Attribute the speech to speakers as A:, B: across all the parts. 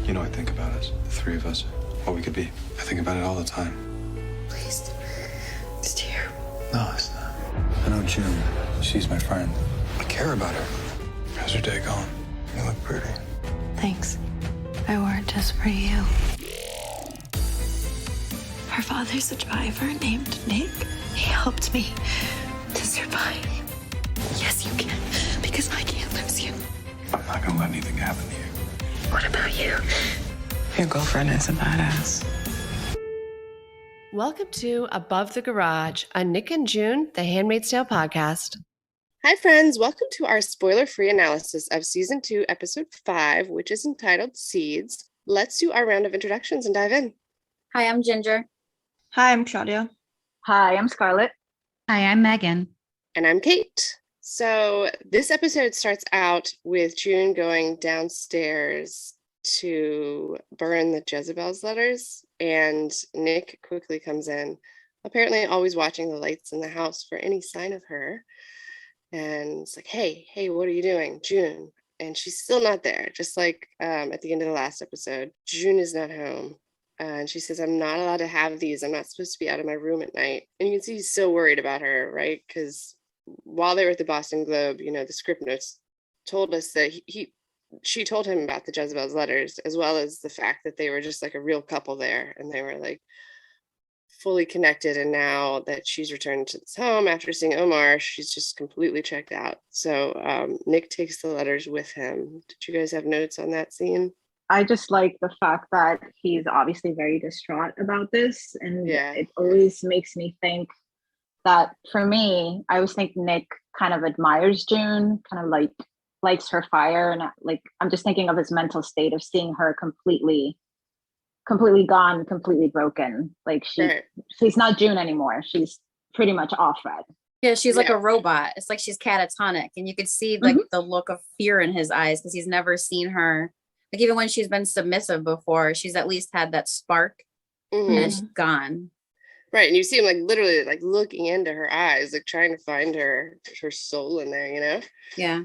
A: You know, I think about us, the three of us, what we could be. I think about it all the time.
B: Please. It's terrible.
A: No, it's not. I know June. She's my friend. I care about her. How's your day going? You look pretty.
B: Thanks. I wore it just for you. Her father's a driver named Nick. He helped me to survive. Yes, you can, because I can't lose you.
A: I'm not gonna let anything happen to you.
B: What about you?
C: Your girlfriend is a badass.
D: Welcome to Above the Garage, a Nick and June, the Handmaid's Tale podcast.
E: Hi, friends. Welcome to our spoiler-free analysis of Season 2, Episode 5, which is entitled Seeds. Let's do our round of introductions and dive in.
F: Hi, I'm Ginger.
G: Hi, I'm Claudia.
H: Hi, I'm Scarlett.
I: Hi, I'm Megan.
E: And I'm Kate. So this episode starts out with June going downstairs to burn the Jezebel's letters, and Nick quickly comes in, apparently always watching the lights in the house for any sign of her. And it's like, hey, what are you doing, June? And she's still not there, just like at the end of the last episode. June is not home. And she says, I'm not allowed to have these. I'm not supposed to be out of my room at night. And you can see he's so worried about her, right? Because while they were at the Boston Globe, you know, the script notes told us that she told him about the Jezebel's letters, as well as the fact that they were just like a real couple there. And they were like fully connected. And now that she's returned to this home after seeing Omar, she's just completely checked out. So Nick takes the letters with him. Did you guys have notes on that scene?
H: I just like the fact that he's obviously very distraught about this. And It always makes me think that, for me, I always think Nick kind of admires June, kind of like likes her fire. And I'm just thinking of his mental state of seeing her completely gone, completely broken. Like she's not June anymore. She's pretty much off red.
F: Yeah, she's like a robot. It's like she's catatonic. And you could see like the look of fear in his eyes because he's never seen her. Like even when she's been submissive before, she's at least had that spark and she's gone.
E: Right. And you see him like literally like looking into her eyes, like trying to find her soul in there, you know?
F: Yeah.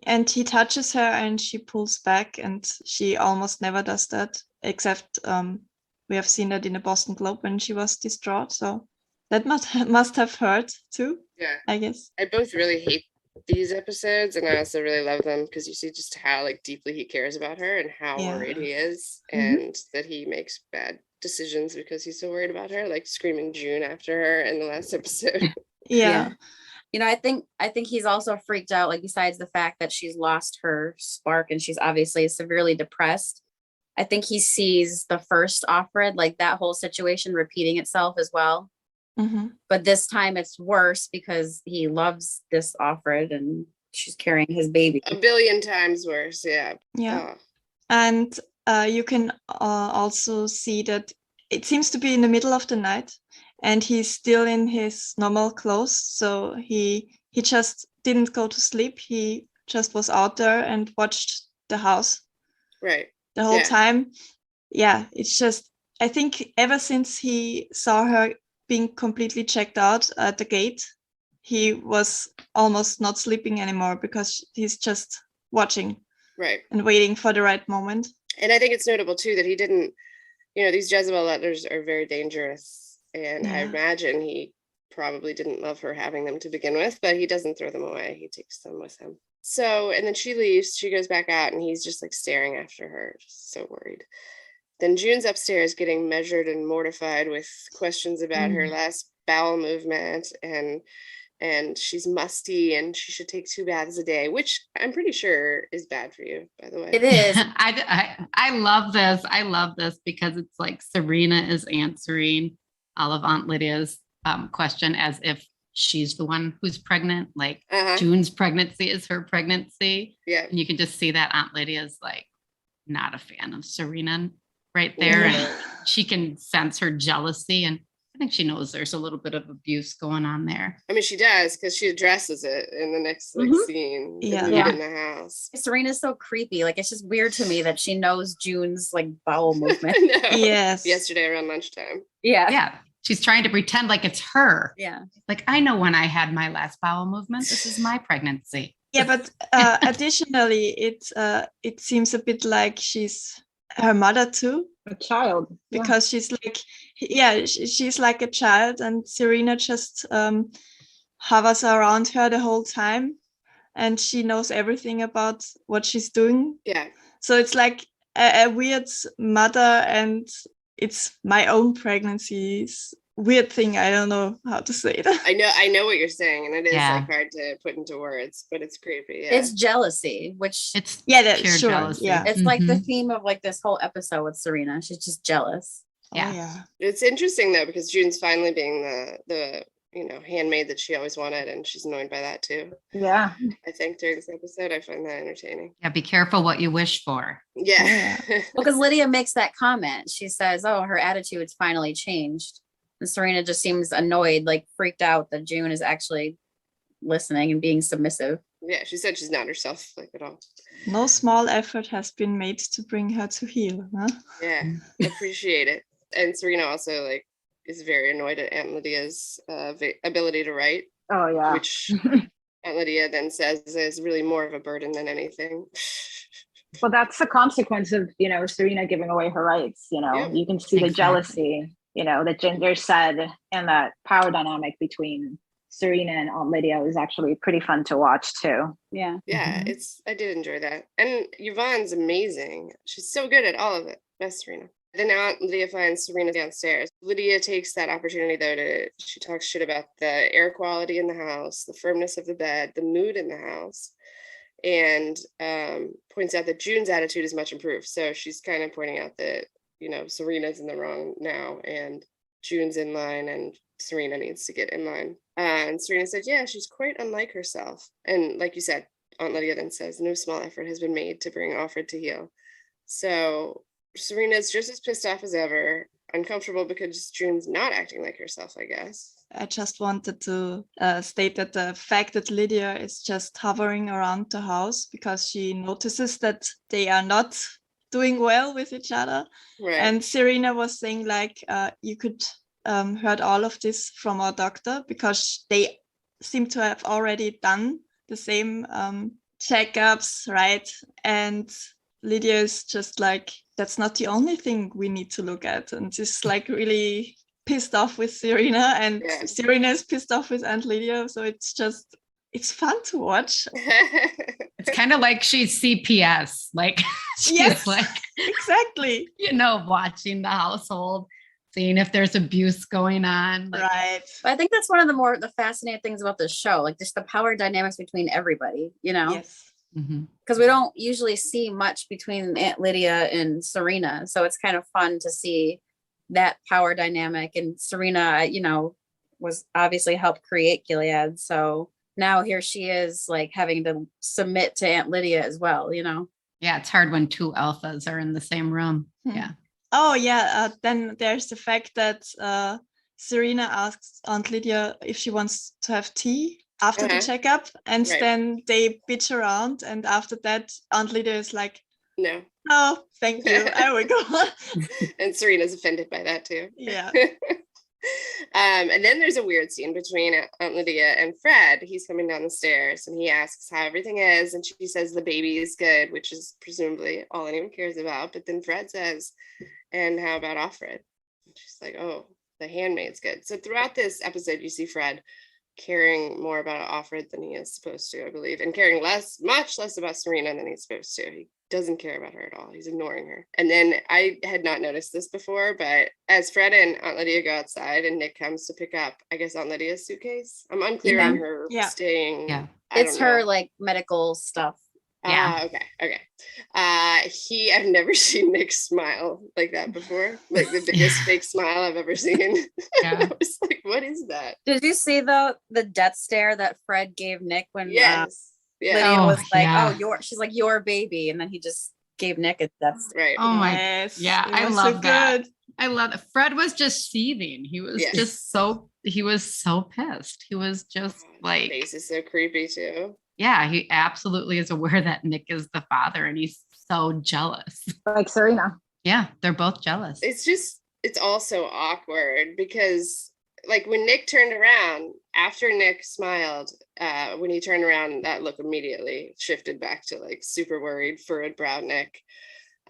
G: And he touches her and she pulls back, and she almost never does that, except we have seen that in the Boston Globe when she was distraught. So that must have hurt too. Yeah. I guess.
E: I both really hate these episodes, and I also really love them because you see just how like deeply he cares about her and how worried he is, and that he makes bad decisions because he's so worried about her, like screaming June after her in the last episode.
G: Yeah.
F: You know, I think he's also freaked out, like besides the fact that she's lost her spark and she's obviously severely depressed. I think he sees the first Offred, like that whole situation repeating itself as well. But this time it's worse because he loves this Offred and she's carrying his baby.
E: A billion times worse. Yeah.
G: And you can also see that it seems to be in the middle of the night and he's still in his normal clothes. So he just didn't go to sleep. He just was out there and watched the house the whole time. Yeah, it's just, I think ever since he saw her being completely checked out at the gate, he was almost not sleeping anymore because he's just watching and waiting for the right moment.
E: And I think it's notable too that he didn't, you know, these Jezebel letters are very dangerous, and I imagine he probably didn't love her having them to begin with, but he doesn't throw them away. He takes them with him. So, and then she leaves, she goes back out, and he's just like staring after her, just so worried. Then June's upstairs getting measured and mortified with questions about her last bowel movement, and she's musty and she should take 2 baths a day, which I'm pretty sure is bad for you, by the way.
F: It is.
I: I love this. I love this because it's like Serena is answering all of Aunt Lydia's question as if she's the one who's pregnant. Like June's pregnancy is her pregnancy. Yeah. And you can just see that Aunt Lydia's like not a fan of Serena right there. And she can sense her jealousy, and I think she knows there's a little bit of abuse going on there.
E: I mean, she does, because she addresses it in the next scene in the house.
F: Serena's so creepy. Like, it's just weird to me that she knows June's like bowel movement.
G: Yes.
E: Yesterday around lunchtime.
I: Yeah. She's trying to pretend like it's her.
F: Yeah.
I: Like, I know when I had my last bowel movement. This is my pregnancy.
G: Yeah, but additionally, it seems a bit like she's her mother too.
H: A child.
G: Because she's like, she's like a child, and Serena just hovers around her the whole time, and she knows everything about what she's doing.
E: Yeah.
G: So it's like a weird mother, and it's my own pregnancy's weird thing. I don't know how to say it.
E: I know what you're saying, and it is like hard to put into words, but it's creepy. Yeah.
F: It's jealousy, which
I: it's
G: that's
I: pure
G: sure.
I: jealousy.
G: Yeah,
F: it's like the theme of like this whole episode with Serena. She's just jealous.
G: Yeah. Oh, yeah.
E: It's interesting though, because June's finally being the handmaid that she always wanted, and she's annoyed by that too.
H: Yeah.
E: I think during this episode, I find that entertaining.
I: Yeah, be careful what you wish for.
E: Yeah.
F: Well, because Lydia makes that comment. She says, "Oh, her attitude's finally changed." And Serena just seems annoyed, like freaked out that June is actually listening and being submissive.
E: Yeah, she said she's not herself like at all.
G: No small effort has been made to bring her to heel, huh?
E: Yeah, appreciate it. And Serena also like is very annoyed at Aunt Lydia's ability to write.
H: Oh yeah.
E: Which Aunt Lydia then says is really more of a burden than anything.
H: Well, that's the consequence of, Serena giving away her rights. You can see the jealousy, that Ginger said, and that power dynamic between Serena and Aunt Lydia was actually pretty fun to watch too.
F: Yeah.
E: Yeah, I did enjoy that. And Yvonne's amazing. She's so good at all of it. Best Serena. Then Aunt Lydia finds Serena downstairs. Lydia takes that opportunity though she talks shit about the air quality in the house, the firmness of the bed, the mood in the house, and points out that June's attitude is much improved. So she's kind of pointing out that, Serena's in the wrong now, and June's in line, and Serena needs to get in line. And Serena said, yeah, she's quite unlike herself. And like you said, Aunt Lydia then says, no small effort has been made to bring Offred to heel. So Serena's just as pissed off as ever, uncomfortable because June's not acting like herself, I guess.
G: I just wanted to state that the fact that Lydia is just hovering around the house because she notices that they are not doing well with each other.
E: Right.
G: And Serena was saying like, you could heard all of this from our doctor because they seem to have already done the same checkups, right? And Lydia is just like, that's not the only thing we need to look at. And just like really pissed off with Serena, and Serena is pissed off with Aunt Lydia. So it's fun to watch.
I: It's kind of like she's CPS. Like, she's like,
G: exactly.
I: Watching the household, seeing if there's abuse going on.
G: Like, right.
F: But I think that's one of the fascinating things about this show, like just the power dynamics between everybody, Yes. Because we don't usually see much between Aunt Lydia and Serena. So it's kind of fun to see that power dynamic. And Serena, was obviously helped create Gilead. So now here she is like having to submit to Aunt Lydia as well,
I: Yeah, it's hard when two alphas are in the same room. Yeah.
G: Oh, yeah. Then there's the fact that Serena asks Aunt Lydia if she wants to have tea after the checkup, and then they bitch around, and after that Aunt Lydia is like,
E: no,
G: thank you, I will go.
E: And Serena's offended by that too.
G: Yeah.
E: And then there's a weird scene between Aunt Lydia and Fred. He's coming down the stairs and he asks how everything is, and she says the baby is good, which is presumably all anyone cares about. But then Fred says, and how about Offred? And she's like, oh, the handmaid's good. So throughout this episode you see Fred caring more about Offred than he is supposed to, I believe, and caring much less about Serena than he's supposed to. He doesn't care about her at all. He's ignoring her. And then I had not noticed this before, but as Fred and Aunt Lydia go outside and Nick comes to pick up, I guess, Aunt Lydia's suitcase. I'm unclear on her staying.
I: Yeah.
F: It's her like medical stuff.
E: Yeah. Okay. I've never seen Nick smile like that before. Like the biggest fake smile I've ever seen.
I: Yeah.
E: I was like, what is that?
F: Did you see the death stare that Fred gave Nick when
E: Lydia
F: was like, she's like, your baby, and then he just gave Nick a death stare.
E: Right.
I: Oh my, I love that.
G: Good.
I: I love it. Fred was just seething. He was he was so pissed. He was just like,
E: his face is so creepy too.
I: Yeah, he absolutely is aware that Nick is the father, and he's so jealous.
H: Like Serena.
I: Yeah, they're both jealous.
E: It's also awkward because like when Nick turned around, after Nick smiled, when he turned around, that look immediately shifted back to like super worried, furrowed brow Nick.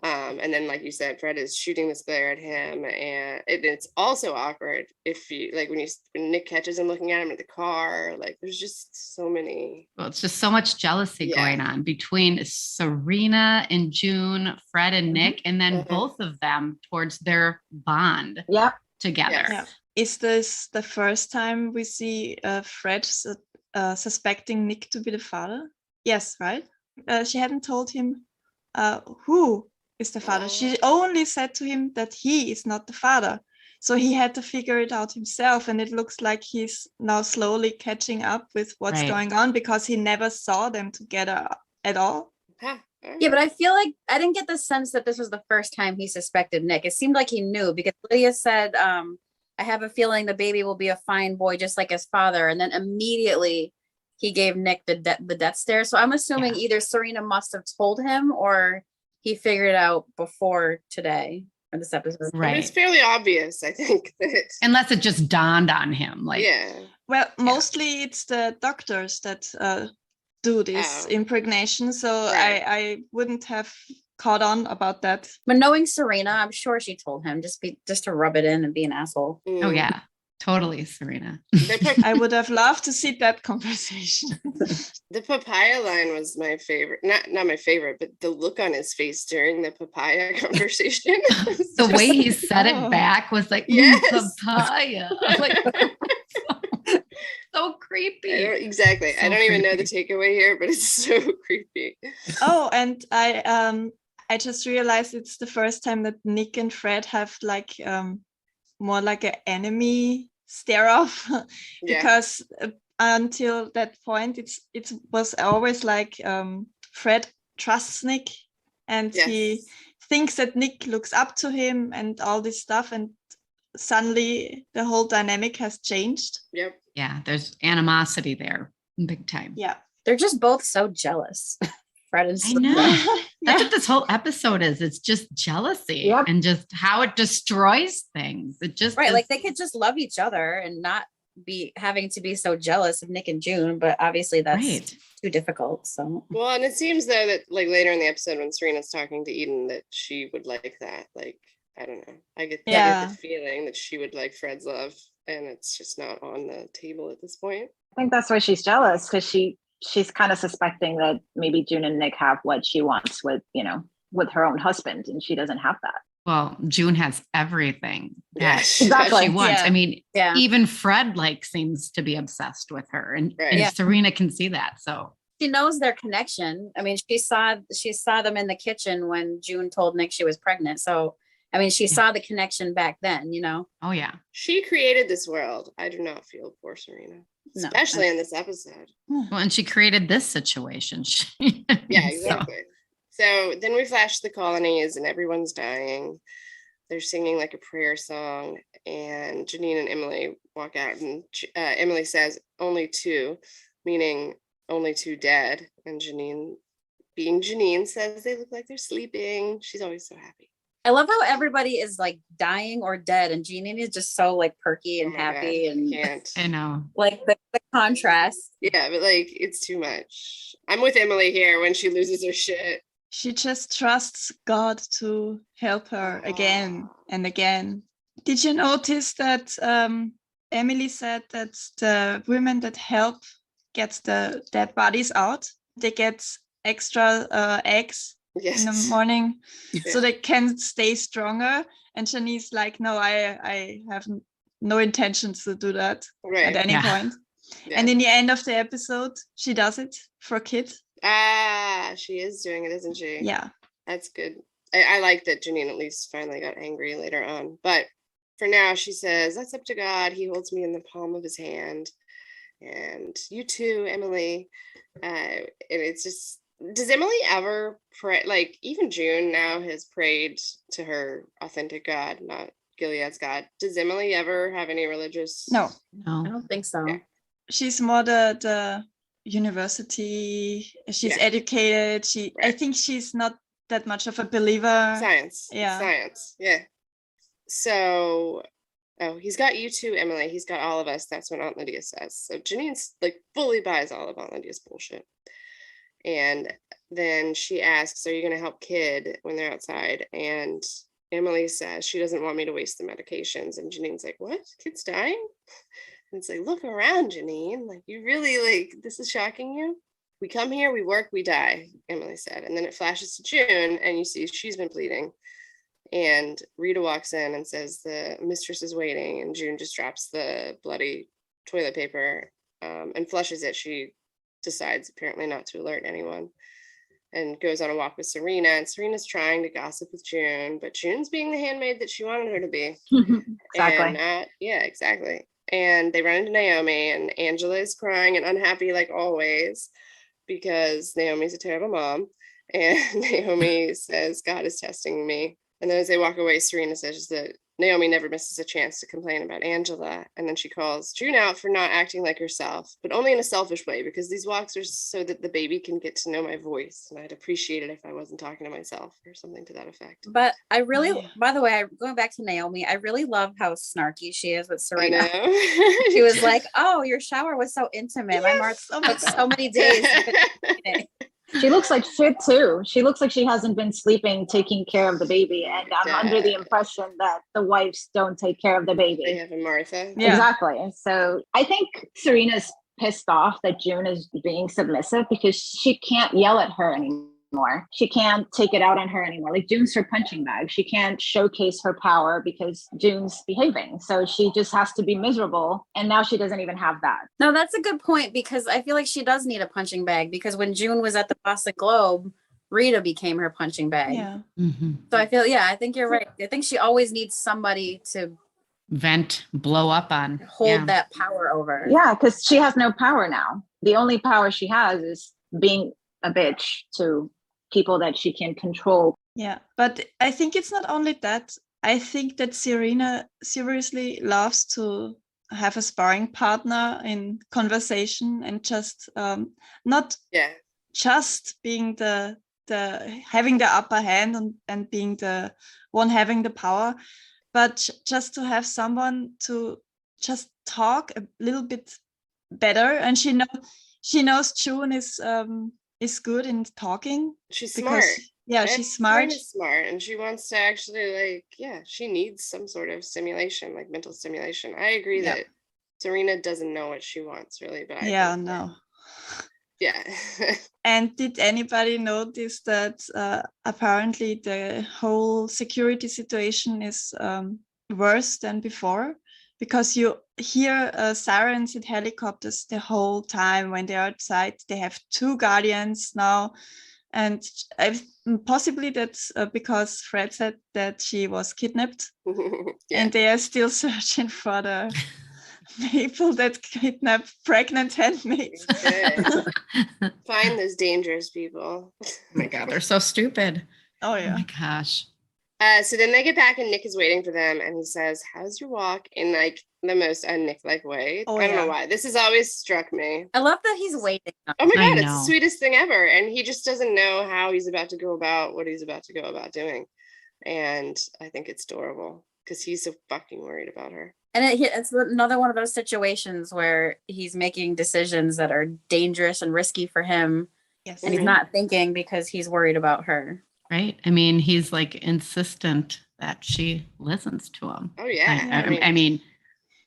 E: And then, like you said, Fred is shooting this glare at him, and it's also awkward if you like when Nick catches him looking at him at the car. Like, there's just so many.
I: Well, it's just so much jealousy going on between Serena and June, Fred and Nick, and then both of them towards their bond together.
G: Yeah. Is this the first time we see Fred suspecting Nick to be the father? Yes, right? She hadn't told him who is the father. She only said to him that he is not the father. So he had to figure it out himself. And it looks like he's now slowly catching up with what's going on because he never saw them together at all.
F: Yeah, but I feel like I didn't get the sense that this was the first time he suspected Nick. It seemed like he knew because Lydia said, I have a feeling the baby will be a fine boy just like his father. And then immediately he gave Nick the death stare. So I'm assuming either Serena must have told him or he figured it out before today or this episode.
E: Right. It's fairly obvious, I think.
I: Unless it just dawned on him.
G: Well, mostly it's the doctors that do this impregnation. So I wouldn't have caught on about that.
F: But knowing Serena, I'm sure she told him just to rub it in and be an asshole.
I: Oh yeah. Totally, Serena.
G: I would have loved to see that conversation.
E: The papaya line was my favorite. Not my favorite, but the look on his face during the papaya conversation.
I: The way he said it back was like, papaya. Like, so creepy.
E: Exactly. So I don't even know the takeaway here, but it's so creepy.
G: Oh, and I just realized it's the first time that Nick and Fred have like more like an enemy stare off because until that point it was always like Fred trusts Nick and he thinks that Nick looks up to him and all this stuff, and suddenly the whole dynamic has changed.
I: Yeah, there's animosity there big time.
G: Yeah,
F: they're just both so jealous. Fred and
I: I know. That's what this whole episode is. It's just jealousy and just how it destroys things. It just
F: like they could just love each other and not be having to be so jealous of Nick and June, but obviously that's too difficult. So
E: and it seems though that like later in the episode when Serena's talking to Eden that she would like that. Like, I don't know. I get the feeling that she would like Fred's love, and it's just not on the table at this point.
H: I think that's why she's jealous, because she's kind of suspecting that maybe June and Nick have what she wants with her own husband, and she doesn't have that.
I: Well, June has everything that
H: exactly.
I: she wants. I mean, even Fred seems to be obsessed with her, and Serena can see that. So
F: she knows their connection. I mean, she saw them in the kitchen when June told Nick she was pregnant. So I mean, she saw the connection back then,
I: Oh yeah.
E: She created this world. I do not feel for Serena. Especially in this episode.
I: Well, and she created this situation.
E: Yeah, exactly. So then we flash the colonies and everyone's dying. They're singing like a prayer song, and Janine and Emily walk out, and Emily says, "Only two," meaning only two dead. And Janine, being Janine, says they look like they're sleeping. She's always so happy.
F: I love how everybody is like dying or dead, and Jeannie is just so like perky and happy.
E: God,
I: I know.
F: Like the contrast.
E: Yeah, but like it's too much. I'm with Emily here when she loses her shit.
G: She just trusts God to help her again and again. Did you notice that Emily said that the women that help get the dead bodies out, they get extra eggs in the morning so they can stay stronger? And Shanice's like, no, I have no intention to do that at any point. Yeah. And in the end of the episode, she does it for a kid.
E: She is doing it, isn't she?
G: Yeah.
E: That's good. I like that Janine at least finally got angry later on. But for now, she says, that's up to God. He holds me in the palm of his hand. And you too, Emily. And it's just, does Emily ever pray? Like, even June now has prayed to her authentic God, not Gilead's God. Does Emily ever have any religious?
G: No.
F: I don't think so. Yeah.
G: She's more the university. She's educated. I think she's not that much of a believer.
E: Science. Yeah. So, he's got you too, Emily. He's got all of us. That's what Aunt Lydia says. So Janine's like fully buys all of Aunt Lydia's bullshit. And then she asks, are you going to help Kid when they're outside? And Emily says she doesn't want me to waste the medications. And Janine's like, what? Kid's dying? And it's like, look around, Janine. Like, you really, like, this is shocking you? We come here, we work, we die, Emily said. And then it flashes to June, and you see she's been bleeding. And Rita walks in and says the mistress is waiting, and June just drops the bloody toilet paper and flushes it. She decides apparently not to alert anyone and goes on a walk with Serena. And Serena's trying to gossip with June, but June's being the handmaid that she wanted her to be.
H: Exactly.
E: And exactly. And they run into Naomi, and Angela is crying and unhappy like always because Naomi's a terrible mom. And Naomi says, God is testing me. And then as they walk away, Serena says that Naomi never misses a chance to complain about Angela. And then she calls June out for not acting like herself, but only in a selfish way, because these walks are so that the baby can get to know my voice. And I'd appreciate it if I wasn't talking to myself, or something to that effect.
F: But I really, by the way, going back to Naomi, I really love how snarky she is with Serena.
E: I know.
F: She was like, oh, your shower was so intimate. My Mark took so many days.
H: She looks like shit too. She looks like she hasn't been sleeping, taking care of the baby. And I'm under the impression that the wives don't take care of the baby.
E: They have a Martha.
H: Yeah. Exactly. And so I think Serena's pissed off that June is being submissive because she can't yell at her anymore. She can't take it out on her anymore. Like, June's her punching bag. She can't showcase her power because June's behaving. So she just has to be miserable. And now she doesn't even have that.
F: No, that's a good point, because I feel like she does need a punching bag, because when June was at the Boston Globe, Rita became her punching bag.
G: Yeah.
I: Mm-hmm.
F: So I think you're right. I think she always needs somebody to
I: vent, blow up on,
F: hold that power over.
H: Yeah, because she has no power now. The only power she has is being a bitch to people that she can control.
G: Yeah, but I think it's not only that. I think that Serena seriously loves to have a sparring partner in conversation, and just not just being the having the upper hand and being the one having the power, but just to have someone to just talk a little bit better. And she knows June is good in talking.
E: She's smart.
G: Yeah, she's smart.
E: She's smart, and she wants to actually, she needs some sort of stimulation, like mental stimulation. I agree that Serena doesn't know what she wants, really, but
G: no.
E: Yeah.
G: And did anybody notice that apparently the whole security situation is worse than before? Because you hear sirens and helicopters the whole time when they're outside. They have 2 guardians now. And possibly that's because Fred said that she was kidnapped. And they are still searching for the people that kidnap pregnant handmaids.
E: Find those dangerous people.
I: Oh my God, they're so stupid.
G: Oh, yeah.
I: Oh my gosh.
E: So then they get back, and Nick is waiting for them, and he says, how's your walk? In like the most Nick-like way. I don't know why. This has always struck me.
F: I love that he's waiting.
E: Oh my God, it's the sweetest thing ever. And he just doesn't know how he's about to go about what he's about to go about doing. And I think it's adorable because he's so fucking worried about her.
F: And it's another one of those situations where he's making decisions that are dangerous and risky for him.
G: Yes.
F: And he's not thinking because he's worried about her.
I: Right. I mean, he's like insistent that she listens to him.
E: Oh, yeah.
I: I mean,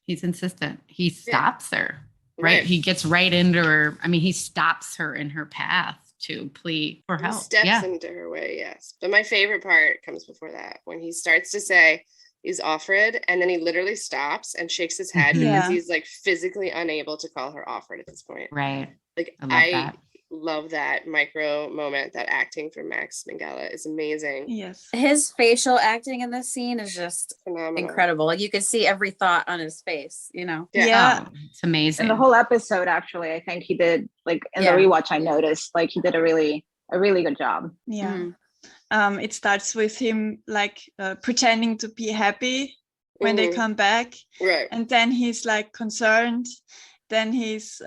I: he's insistent. He stops her, right? He gets right into her. I mean, he stops her in her path to plead for help.
E: He steps into her way, yes. But my favorite part comes before that, when he starts to say he's Offred, and then he literally stops and shakes his head because he's like physically unable to call her Offred at this point.
I: Right.
E: Like, I love that micro moment. That acting from Max Minghella is amazing.
G: Yes.
F: His facial acting in this scene is just incredible. Like, you could see every thought on his face, you know?
G: Yeah.
I: Oh, it's amazing.
H: In the whole episode, actually, I think he did, like, in the rewatch, I noticed, like, he did a really good job.
G: Yeah. It starts with him, like, pretending to be happy when they come back.
E: Right.
G: And then he's, like, concerned. Then he's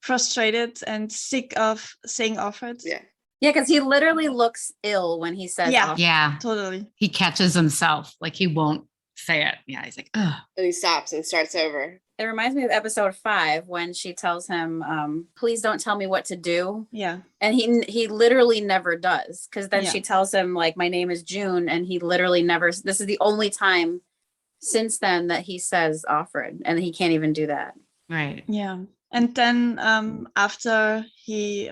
G: frustrated and sick of saying Offred.
E: Yeah,
F: because he literally looks ill when he says Offred.
I: Yeah,
G: totally.
I: He catches himself, like he won't say it. Yeah, he's like, ugh.
E: And he stops and starts over.
F: It reminds me of episode 5 when she tells him, please don't tell me what to do.
G: Yeah.
F: And he literally never does. Because then she tells him, like, my name is June. And he literally never, this is the only time since then that he says Offred. And he can't even do that.
I: Right.
G: Yeah. And then after he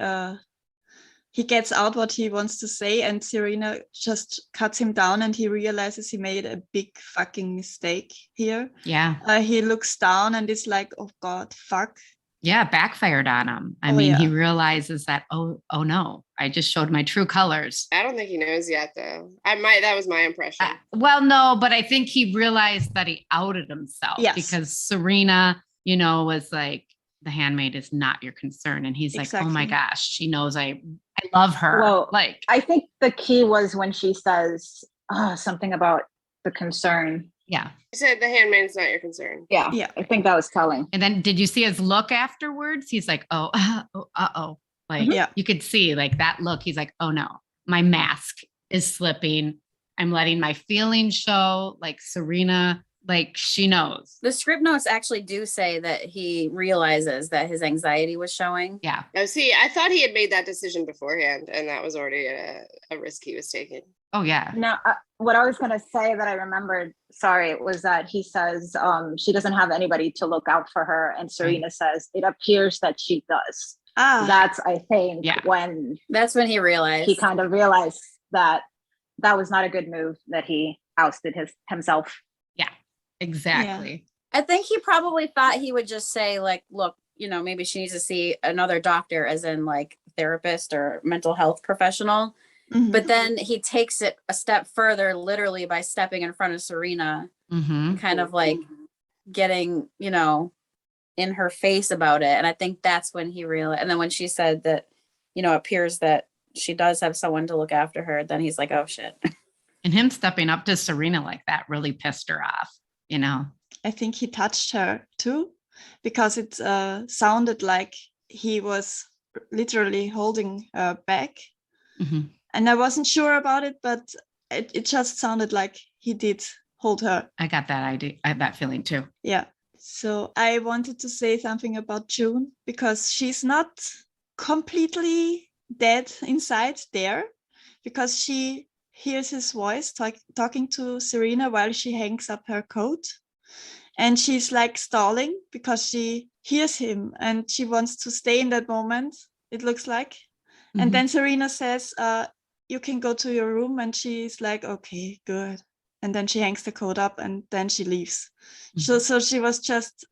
G: gets out what he wants to say, and Serena just cuts him down, and he realizes he made a big fucking mistake here.
I: Yeah.
G: He looks down and is like, oh God, fuck.
I: Yeah, backfired on him. I mean, he realizes that, oh no, I just showed my true colors.
E: I don't think he knows yet, though. That was my impression.
I: Well, no, but I think he realized that he outed himself because Serena, was like, the handmaid is not your concern. And he's like, oh my gosh, she knows I love her.
H: Well,
I: like,
H: I think the key was when she says something about the concern.
I: Yeah.
E: She said the handmaid is not your concern.
H: Yeah. I think that was telling.
I: And then did you see his look afterwards? He's like, uh-oh. Like, you could see like that look. He's like, oh no, my mask is slipping. I'm letting my feelings show. Like Serena, like she knows.
F: The script notes actually do say that he realizes that his anxiety was showing.
I: Yeah.
E: Oh, see, I thought he had made that decision beforehand, and that was already a risk he was taking.
I: Oh, yeah.
H: No, what I was going to say that I remembered, was that he says she doesn't have anybody to look out for her. And Serena says, it appears that she does. That's, I think,
F: that's when he realized.
H: He kind of realized that was not a good move, that he ousted himself.
I: Yeah, exactly.
F: Yeah. I think he probably thought he would just say, like, look, maybe she needs to see another doctor, as in like therapist or mental health professional. Mm-hmm. But then he takes it a step further, literally by stepping in front of Serena, kind of like getting, in her face about it. And I think that's when he realized. And then when she said that, it appears that she does have someone to look after her, then he's like, oh shit.
I: And him stepping up to Serena like that really pissed her off,
G: I think he touched her too, because it sounded like he was literally holding her back. Mm-hmm. And I wasn't sure about it, but it just sounded like he did hold her.
I: I got that idea. I had that feeling too.
G: Yeah. So I wanted to say something about June, because she's not completely dead inside there, because she hears his voice talking to Serena while she hangs up her coat. And she's like stalling because she hears him and she wants to stay in that moment, it looks like. Mm-hmm. And then Serena says, you can go to your room. And she's like, okay, good. And then she hangs the coat up and then she leaves. Mm-hmm. So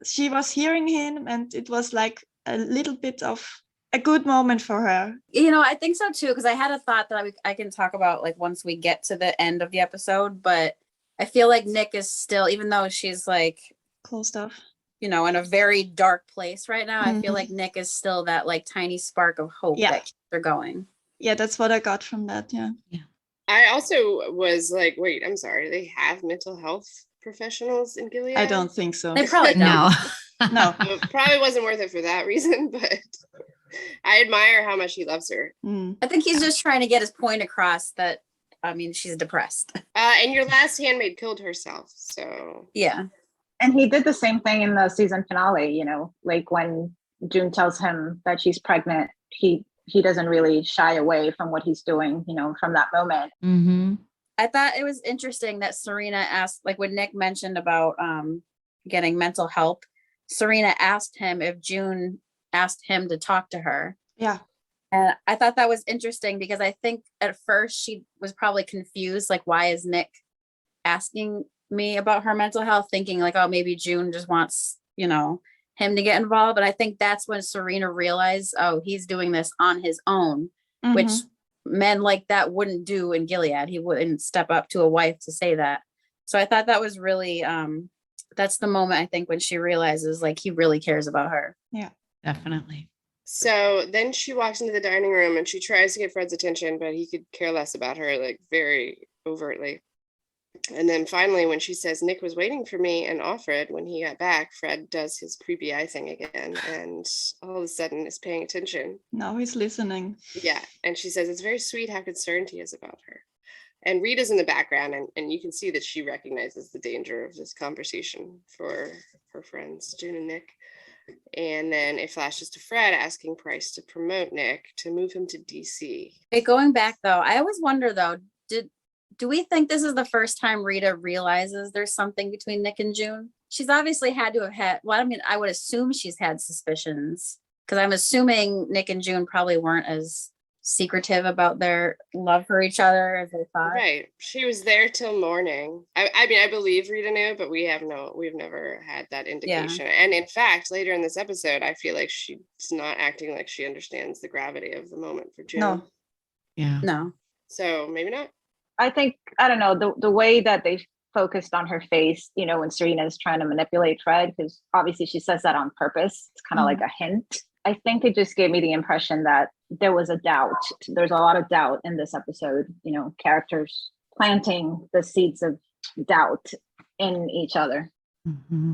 G: she was hearing him, and it was like a little bit of a good moment for her.
F: I think so too, because I had a thought that I can talk about like once we get to the end of the episode, but I feel like Nick is still, even though she's like
G: closed off,
F: in a very dark place right now, I feel like Nick is still that like tiny spark of hope that they're going.
G: Yeah, that's what I got from that. Yeah.
E: I also was like, wait, I'm sorry. They have mental health professionals in Gilead?
G: I don't think so.
F: They probably don't.
G: No.
E: It probably wasn't worth it for that reason, but I admire how much he loves her.
F: I think he's just trying to get his point across that, she's depressed.
E: And your last handmaid killed herself, so.
F: Yeah.
H: And he did the same thing in the season finale, like when June tells him that she's pregnant, he doesn't really shy away from what he's doing, from that moment.
I: Mm-hmm.
F: I thought it was interesting that Serena asked, like when Nick mentioned about getting mental help, Serena asked him if June asked him to talk to her.
G: Yeah.
F: And I thought that was interesting because I think at first she was probably confused, like, why is Nick asking me about her mental health, thinking like, oh, maybe June just wants, him to get involved. But I think that's when Serena realized, oh, he's doing this on his own, which men like that wouldn't do in Gilead. He wouldn't step up to a wife to say that. So I thought that was really, that's the moment I think when she realizes like he really cares about her.
G: Yeah,
I: definitely.
E: So then she walks into the dining room and she tries to get Fred's attention, but he could care less about her, like very overtly. And then finally, when she says, Nick was waiting for me and Offred, when he got back, Fred does his creepy eye thing again. And all of a sudden is paying attention.
G: Now he's listening.
E: Yeah. And she says, it's very sweet how concerned he is about her. And Rita's in the background, and you can see that she recognizes the danger of this conversation for her friends, June and Nick. And then it flashes to Fred asking Price to promote Nick to move him to DC.
F: Hey, going back though, I always wonder though, do we think this is the first time Rita realizes there's something between Nick and June? She's obviously had to have had, well, I mean, I would assume she's had suspicions, because I'm assuming Nick and June probably weren't as secretive about their love for each other as they thought.
E: Right. She was there till morning. I mean, I believe Rita knew, but we've never had that indication. Yeah. And in fact, later in this episode, I feel like she's not acting like she understands the gravity of the moment for June.
G: No.
I: Yeah.
F: No.
E: So maybe not.
H: I think, I don't know, the way that they focused on her face, you know, when Serena is trying to manipulate Fred, because obviously she says that on purpose. It's kind of like a hint. I think it just gave me the impression that there was a doubt. There's a lot of doubt in this episode, you know, characters planting the seeds of doubt in each other.
E: Mm-hmm.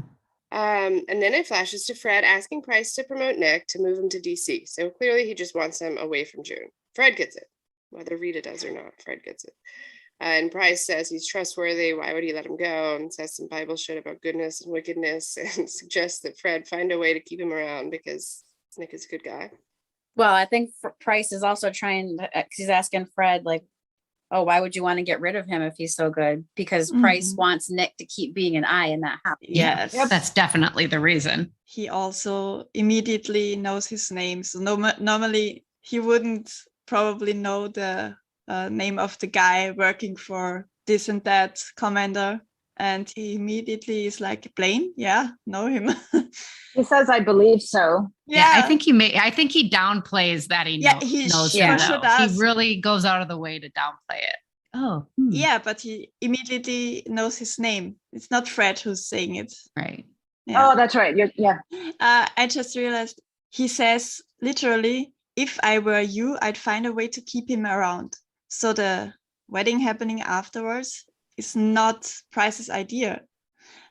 E: And then it flashes to Fred asking Price to promote Nick to move him to DC. So clearly he just wants him away from June. Fred gets it. Whether Rita does or not, Fred gets it. And Price says he's trustworthy. Why would he let him go? And says some Bible shit about goodness and wickedness and suggests that Fred find a way to keep him around because Nick is a good guy.
F: Well, I think Price is also trying to, he's asking Fred, like, oh, why would you want to get rid of him if he's so good? Because Price wants Nick to keep being an eye in that house.
G: Yes.
I: Yep. That's definitely the reason.
G: He also immediately knows his name. So normally he wouldn't probably know the name of the guy working for this and that commander. And he immediately is like, Blaine? Yeah, know him.
H: He says, I believe so.
I: Yeah, I think he downplays that he knows him.
G: Sure does.
I: He really goes out of the way to downplay it. Oh.
G: Yeah, but he immediately knows his name. It's not Fred who's saying it.
I: Right.
H: Yeah. Oh, that's right. Yeah.
G: I just realized he says literally, if I were you, I'd find a way to keep him around. So the wedding happening afterwards is not Price's idea.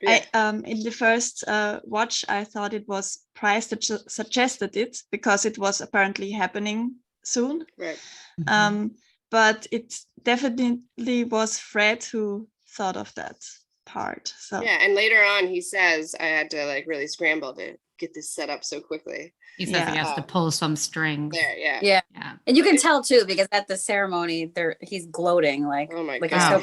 G: Yeah. In the first watch, I thought it was Price that suggested it because it was apparently happening soon.
E: Right.
G: But it definitely was Fred who thought of that part. So
E: yeah, and later on he says, I had to like really scramble to get this set up so quickly.
I: He says he has to pull some strings.
E: There, yeah.
F: And you can tell too, because at the ceremony he's gloating like,
E: oh my
F: like
E: God.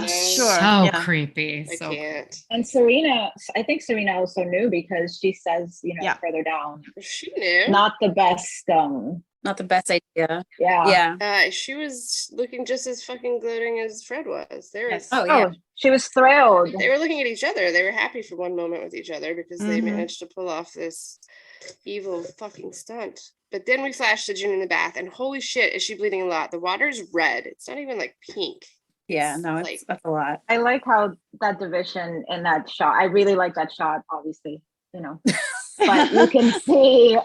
F: So
I: creepy.
E: I can't.
H: And Serena, I think Serena also knew because she says, you know, further down.
E: She knew.
H: Not the best
F: idea.
H: Yeah.
E: She was looking just as fucking gloating as Fred was.
H: She was thrilled.
E: They were looking at each other. They were happy for one moment with each other because they managed to pull off this evil fucking stunt. But then we flash to June in the bath, and holy shit, is she bleeding a lot? The water's red. It's not even like pink.
F: Yeah, no, that's a lot.
H: I like how that division in that shot. I really like that shot, obviously, you know. But you can see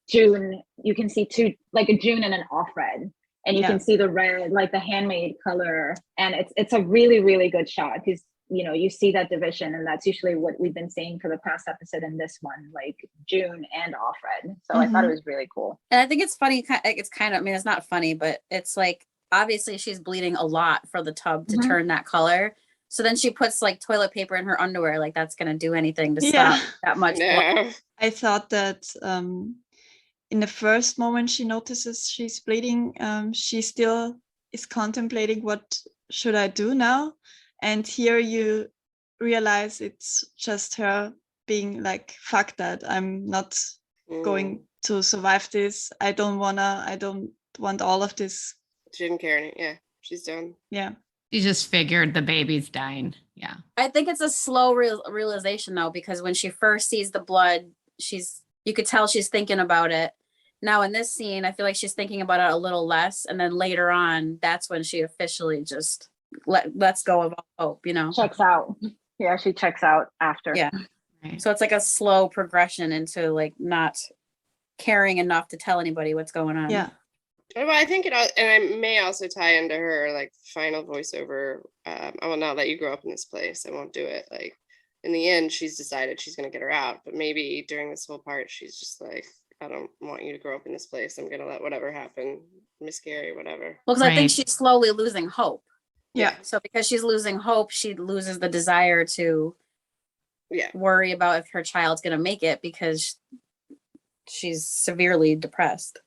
H: June, you can see a June and an off red. And you can see the red, like the Handmaid color. And it's a really, really good shot because, you know, you see that division, and that's usually what we've been seeing for the past episode in this one, like June and off red. So I thought it was really cool.
F: And I think it's funny. It's kind of, I mean, it's not funny, but it's like, obviously she's bleeding a lot for the tub to turn that color. So then she puts like toilet paper in her underwear. Like that's going to do anything to stop that much blood.
G: I thought that in the first moment she notices she's bleeding, she still is contemplating what should I do now? And here you realize it's just her being like, fuck that. I'm not going to survive this. I don't want all of this.
E: She didn't care. Yeah, she's done.
G: Yeah.
I: She just figured the baby's dying. Yeah.
F: I think it's a slow realization though, because when she first sees the blood, you could tell she's thinking about it. Now in this scene, I feel like she's thinking about it a little less. And then later on, that's when she officially just lets go of all hope, you know?
H: Checks out. Yeah, she checks out after.
F: Yeah. Right. So it's like a slow progression into like not caring enough to tell anybody what's going on.
G: Yeah.
E: Well, I think it may also tie into her like final voiceover. I will not let you grow up in this place. I won't do it. Like in the end, she's decided she's going to get her out. But maybe during this whole part, she's just like, I don't want you to grow up in this place. I'm going to let whatever happen, miscarry, whatever.
F: Well, because I think she's slowly losing hope.
G: Yeah.
F: So because she's losing hope, she loses the desire to worry about if her child's going to make it because she's severely depressed.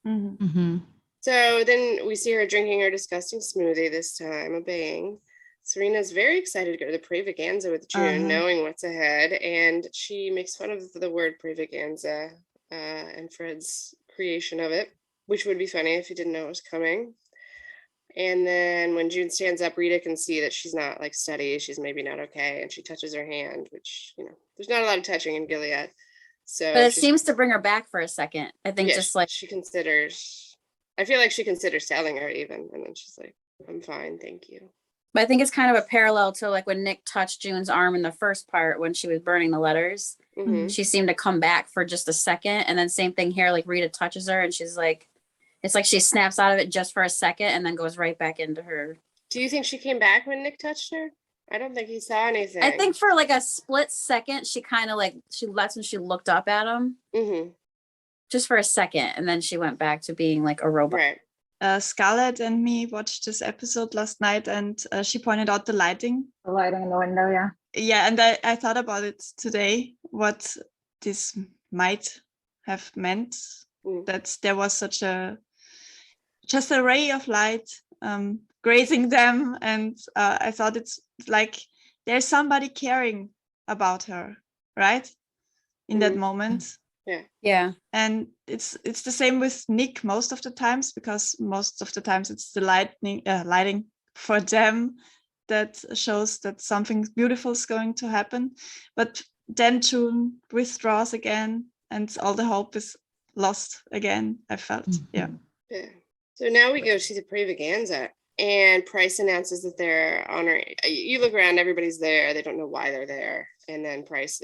G: Mm-hmm.
I: Mm-hmm.
E: So then we see her drinking her disgusting smoothie this time, obeying. Serena's very excited to go to the Pravaganza with June, knowing what's ahead, and she makes fun of the word Pravaganza and Fred's creation of it, which would be funny if he didn't know it was coming. And then when June stands up, Rita can see that she's not like steady, she's maybe not okay, and she touches her hand, which, you know, there's not a lot of touching in Gilead. So
F: but it seems to bring her back for a second. I think just like
E: she considers, I feel like she considers telling her even, and then she's like, I'm fine, thank you.
F: But I think it's kind of a parallel to like when Nick touched June's arm in the first part when she was burning the letters.
E: Mm-hmm.
F: She seemed to come back for just a second. And then same thing here, like Rita touches her and she's like, it's like she snaps out of it just for a second and then goes right back into her.
E: Do you think she came back when Nick touched her? I don't think he saw anything.
F: I think for like a split second, she kind of like, that's when she looked up at him.
E: Mm-hmm.
F: Just for a second. And then she went back to being like a robot.
E: Right.
G: Scarlett and me watched this episode last night, and she pointed out the lighting.
H: The lighting in the window, yeah.
G: Yeah, and I thought about it today, what this might have meant, that there was just a ray of light grazing them, and I thought it's like there's somebody caring about her, right? In that moment.
F: Yeah.
G: And it's the same with Nick most of the times, because most of the times it's the lighting for them that shows that something beautiful is going to happen. But then June withdraws again and all the hope is lost again, I felt. Yeah.
E: So now we go to the Pravaganza, and Price announces that they're honoring, you look around, everybody's there, they don't know why they're there, and then Price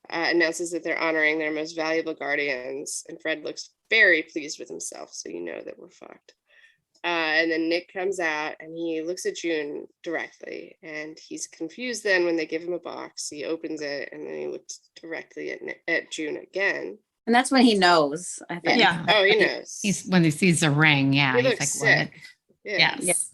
E: announces that they're honoring their most valuable guardians, and Fred looks very pleased with himself, so you know that we're fucked. And then Nick comes out and he looks at June directly, and he's confused then when they give him a box. He opens it and then he looks directly at June again.
F: And that's when he knows, I think.
G: Yeah.
E: Oh, he knows.
I: When he sees the ring,
E: He
I: he's
E: looks
I: like,
E: sick.
I: what?
E: Yeah.
I: Yes.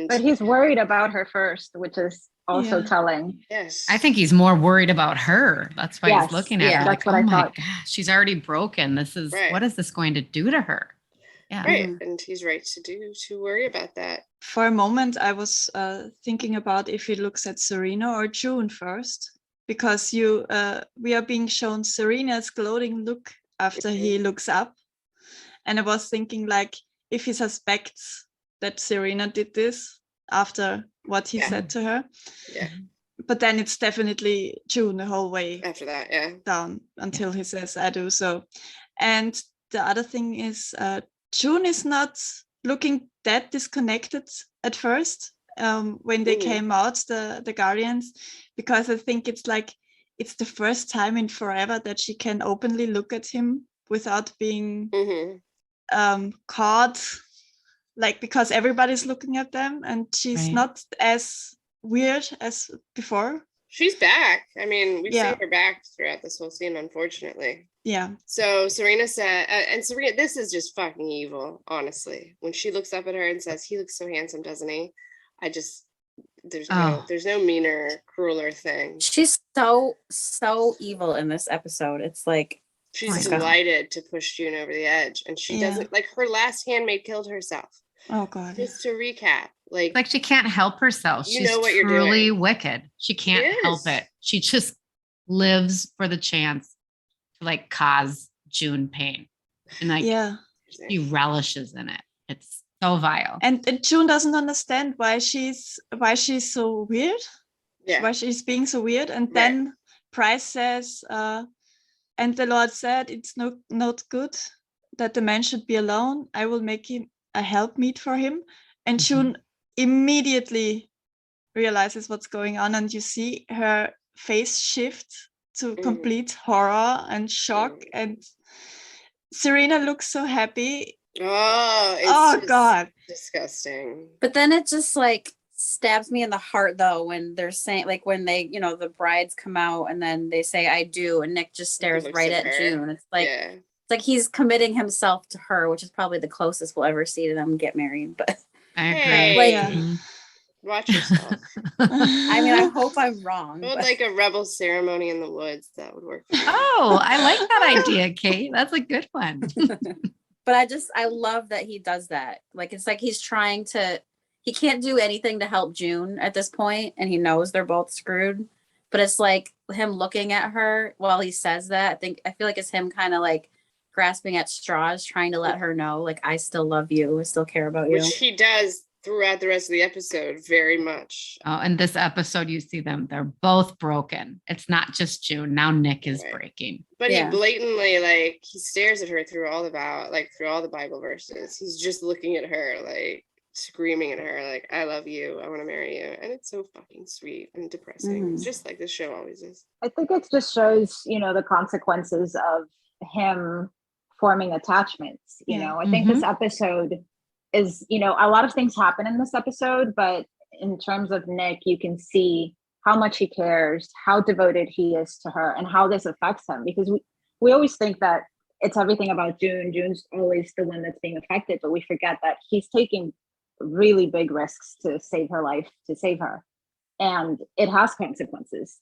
H: But he's worried about her first, which is also telling.
E: Yes.
I: I think he's more worried about her. That's why he's looking at her
H: that's
I: like,
H: what
I: oh
H: I
I: my
H: thought.
I: gosh, she's already broken. This is, what is this going to do to her? Yeah.
E: Right. And he's right to worry about that.
G: For a moment, I was thinking about if he looks at Serena or June first, because we are being shown Serena's gloating look after he looks up. And I was thinking, like, if he suspects that Serena did this after what he said to her.
E: Yeah.
G: But then it's definitely June the whole way
E: after that,
G: down until he says, I do so. And the other thing is, June is not looking that disconnected at first when they came out, the Guardians, because I think it's like, it's the first time in forever that she can openly look at him without being caught, like, because everybody's looking at them and she's not as weird as before.
E: She's back. I mean, we've seen her back throughout this whole scene, unfortunately.
G: Yeah.
E: So Serena said, and Serena, this is just fucking evil, honestly. When she looks up at her and says, he looks so handsome, doesn't he? There's no meaner, crueler thing.
F: She's so evil in this episode. It's like
E: she's delighted to push June over the edge, and she doesn't, like, her last handmaid killed herself.
G: Oh God.
E: Just to recap, like
I: she can't help herself.
E: You
I: She's
E: know what you're
I: truly
E: doing.
I: wicked. She can't help it. She just lives for the chance to like cause June pain, and like she relishes in it. It's so vile.
G: And June doesn't understand why she's so weird.
E: Yeah.
G: Why she's being so weird. And then Price says, and the Lord said, it's not good that the man should be alone. I will make him a helpmeet for him. And June immediately realizes what's going on, and you see her face shift to complete horror and shock. And Serena looks so happy.
E: Oh, it's
G: God,
E: disgusting.
F: But then it just like stabs me in the heart though when they're saying, like, when they, you know, the brides come out and then they say I do, and Nick just stares right at June. It's like it's like he's committing himself to her, which is probably the closest we'll ever see to them get married. But
I: I agree.
E: Like, watch yourself.
F: I mean, I hope I'm wrong.
E: But like a rebel ceremony in the woods, that would work.
I: Oh, I like that idea, Kate. That's a good one.
F: But I love that he does that. Like, it's like he's trying to, he can't do anything to help June at this point, and he knows they're both screwed. But it's like him looking at her while he says that. I feel like it's him kind of like grasping at straws, trying to let her know, like, I still love you. I still care about you.
E: Which he does throughout the rest of the episode very much.
I: Oh, in this episode, you see them. They're both broken. It's not just June. Now Nick is breaking.
E: But he blatantly, like, he stares at her through all the Bible verses. He's just looking at her, like, screaming at her, like, I love you. I want to marry you. And it's so fucking sweet and depressing. It's just like this show always is.
H: I think it just shows, the consequences of him forming attachments. I think this episode is, a lot of things happen in this episode, but in terms of Nick, you can see how much he cares, how devoted he is to her, and how this affects him. Because we always think that it's everything about June. June's always the one that's being affected, but we forget that he's taking really big risks to save her life, to save her. And it has consequences,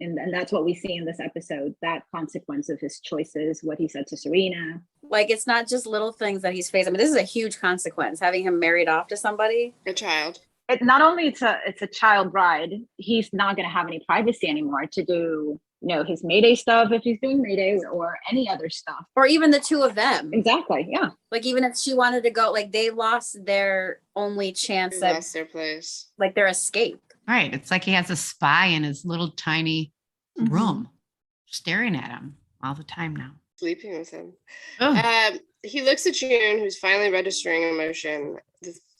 H: and that's what we see in this episode, that consequence of his choices, what he said to Serena.
F: Like, it's not just little things that he's facing. I mean, this is a huge consequence, having him married off to somebody.
E: A child.
H: Not only it's a child bride, he's not going to have any privacy anymore to do, his Mayday stuff if he's doing Mayday, or any other stuff.
F: Or even the two of them.
H: Exactly, yeah.
F: Like, even if she wanted to go, like, they lost their only chance
E: They lost their place.
F: Like, their escape.
I: Right. It's like he has a spy in his little tiny room staring at him all the time now.
E: Sleeping with him.
I: Oh.
E: He looks at June, who's finally registering emotion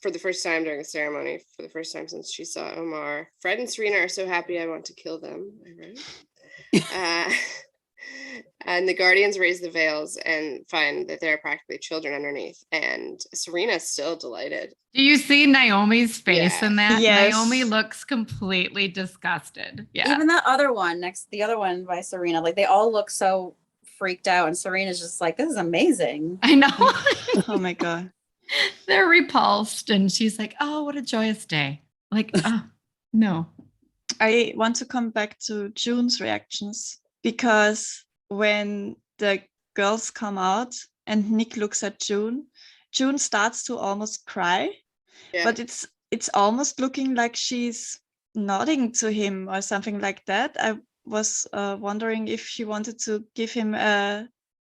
E: for the first time during the ceremony, for the first time since she saw Omar. Fred and Serena are so happy I want to kill them. Right? And the Guardians raise the veils and find that there are practically children underneath. And Serena's still delighted.
I: Do you see Naomi's face in that?
G: Yes.
I: Naomi looks completely disgusted. Yeah.
F: Even that other one the other one by Serena, like, they all look so freaked out, and Serena's just like, this is amazing.
I: I know.
G: Oh my God.
I: They're repulsed, and she's like, oh, what a joyous day. Like, oh, no.
G: I want to come back to June's reactions, because when the girls come out and Nick looks at June starts to almost cry, but it's almost looking like she's nodding to him or something like that. I was wondering if she wanted to give him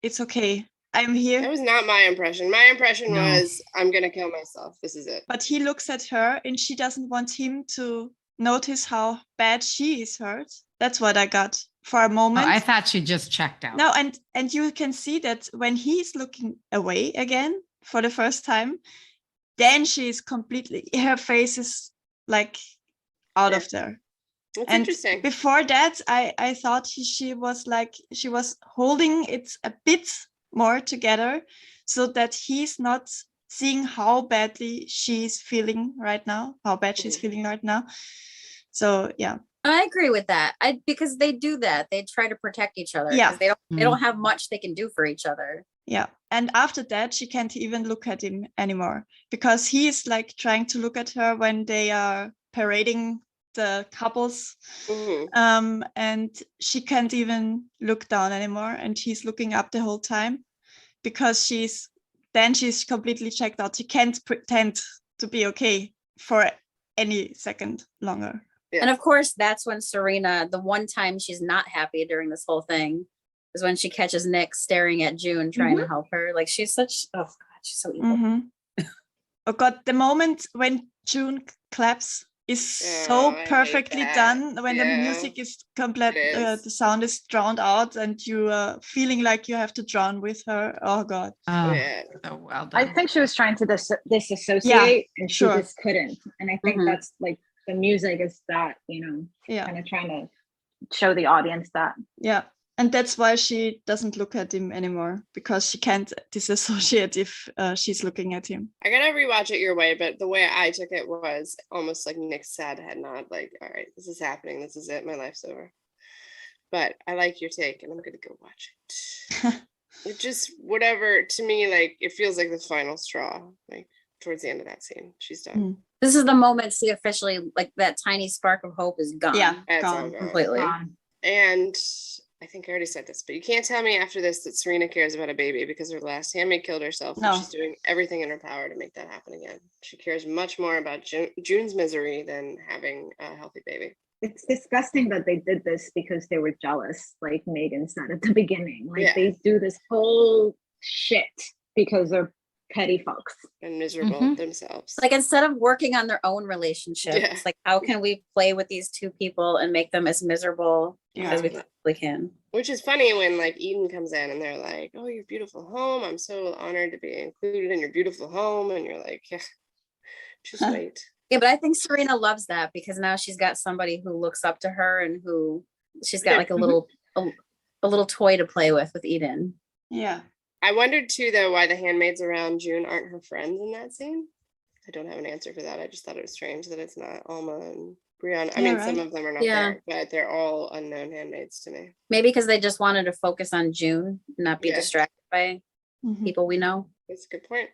G: it's okay, I'm here.
E: That was not my impression. My impression was, I'm going to kill myself. This is it.
G: But he looks at her and she doesn't want him to notice how bad she is hurt. That's what I got for a moment.
I: Oh, I thought she just checked out.
G: No, and you can see that when he's looking away again for the first time, then she's completely, her face is like out of there.
E: That's
G: and
E: interesting.
G: Before that, I thought she was holding it a bit more together so that he's not seeing how badly she's feeling right now, she's feeling right now. So yeah.
F: I agree with that. Because they do that. They try to protect each other.
G: Yeah.
F: They don't have much they can do for each other.
G: Yeah. And after that, she can't even look at him anymore, because he is like trying to look at her when they are parading the couples. And she can't even look down anymore. And he's looking up the whole time, because she's completely checked out. She can't pretend to be okay for any second longer.
F: Yeah. And of course, that's when Serena, the one time she's not happy during this whole thing, is when she catches Nick staring at June, trying to help her. Like, she's such, oh God, she's so evil.
G: Oh God, the moment when June claps is so perfectly done, when the music is complete, the sound is drowned out, and you are feeling like you have to drown with her. Oh God.
I: So well done.
H: I think she was trying to disassociate, and she just couldn't. And I think that's like, the music is that, kind of trying to show the audience that.
G: Yeah. And that's why she doesn't look at him anymore, because she can't disassociate if she's looking at him.
E: I gotta rewatch it your way, but the way I took it was almost like Nick's sad head nod, like, all right, this is happening. This is it. My life's over. But I like your take, and I'm gonna go watch it. It just, whatever, to me, like, it feels like the final straw. Like, towards the end of that scene. She's done.
G: Mm.
F: This is the moment she officially, like, that tiny spark of hope is gone.
G: Yeah,
E: It's all
G: gone.
E: gone.
F: Completely.
E: And I think I already said this, but you can't tell me after this that Serena cares about a baby, because her last handmaid killed herself.
G: No.
E: And she's doing everything in her power to make that happen again. She cares much more about June's misery than having a healthy baby.
H: It's disgusting that they did this because they were jealous, like Megan said at the beginning. Like they do this whole shit because they're petty folks
E: and miserable themselves.
F: Like, instead of working on their own relationship, it's like, how can we play with these two people and make them as miserable as we possibly can?
E: Which is funny when like Eden comes in and they're like, "Oh, your beautiful home. I'm so honored to be included in your beautiful home." And you're like, "Yeah, just wait."
F: Yeah, but I think Serena loves that because now she's got somebody who looks up to her and who she's got like a little toy to play with Eden.
G: Yeah.
E: I wondered too, though, why the handmaids around June aren't her friends in that scene. I don't have an answer for that. I just thought it was strange that it's not Alma and Brianna. I mean, some of them are not there, but they're all unknown handmaids to me.
F: Maybe because they just wanted to focus on June, not be distracted by people we know.
E: That's a good point.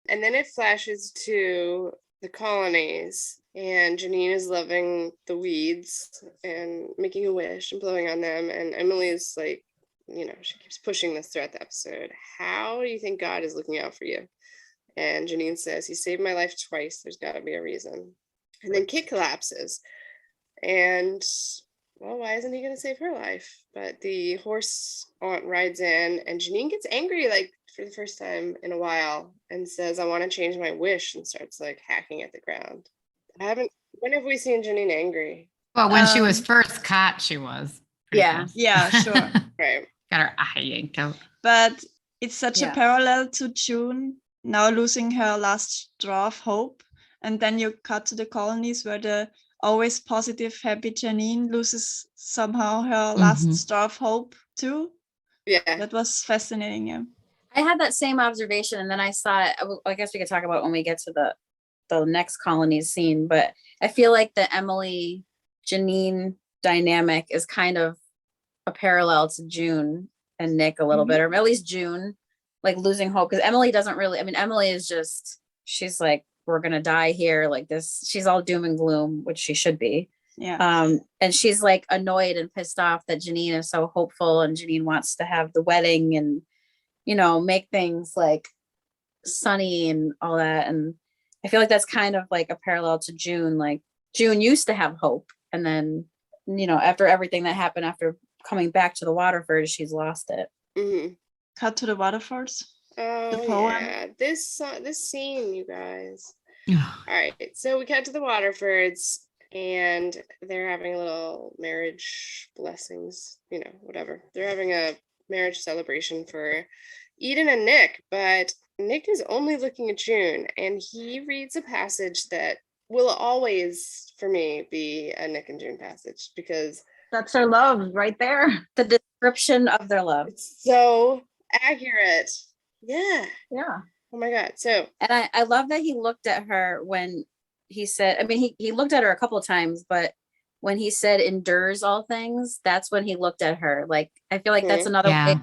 E: And then it flashes to the colonies, and Janine is loving the weeds and making a wish and blowing on them. And Emily is like, she keeps pushing this throughout the episode. How do you think God is looking out for you? And Janine says, he saved my life twice. There's got to be a reason. And then Kit collapses. And, well, why isn't he going to save her life? But the horse aunt rides in, and Janine gets angry, like, for the first time in a while, and says, I want to change my wish, and starts, like, hacking at the ground. When have we seen Janine angry?
I: Well, when she was first caught, she was.
F: Yeah.
G: Yeah, sure.
E: Right.
I: Got her eye yanked out.
G: But it's such a parallel to June now losing her last straw of hope. And then you cut to the colonies where the always positive, happy Janine loses somehow her last straw of hope too.
E: Yeah.
G: That was fascinating. Yeah.
F: I had that same observation, and then I saw it. I guess we could talk about it when we get to the next colonies scene, but I feel like the Emily Janine dynamic is kind of a parallel to June and Nick a little bit, or at least June, like losing hope, because Emily doesn't really, Emily is just, she's like, we're gonna die here, like this, she's all doom and gloom, which she should be.
G: Yeah.
F: And she's like annoyed and pissed off that Janine is so hopeful, and Janine wants to have the wedding and make things like sunny and all that. And I feel like that's kind of like a parallel to June. Like June used to have hope, and then after everything that happened after coming back to the Waterford, she's lost it.
G: Cut to the Waterfords.
E: Oh,
G: the poem.
E: Yeah, this scene, you guys. All right, so we cut to the Waterfords, and they're having a little marriage blessings, whatever. They're having a marriage celebration for Eden and Nick, but Nick is only looking at June, and he reads a passage that will always, for me, be a Nick and June passage, because
H: that's their love right there.
F: The description of their love.
E: It's so accurate. Yeah. Oh my God. So,
F: and I love that he looked at her when he said, he looked at her a couple of times, but when he said endures all things, that's when he looked at her. Like, I feel like that's another way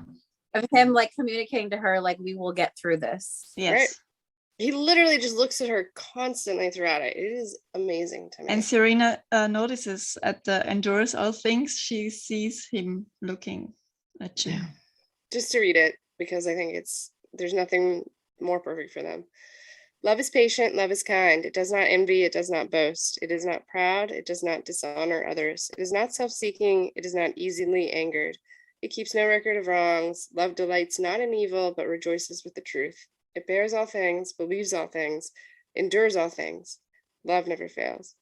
F: of him like communicating to her, like, we will get through this.
G: Yes.
E: Right? He literally just looks at her constantly throughout it. It is amazing to me.
G: And Serena notices at the endures all things, she sees him looking at June.
E: Yeah. Just to read it, because I think there's nothing more perfect for them. Love is patient, love is kind. It does not envy, it does not boast. It is not proud, it does not dishonor others. It is not self-seeking, it is not easily angered. It keeps no record of wrongs. Love delights not in evil, but rejoices with the truth. It bears all things, believes all things, endures all things. Love never fails.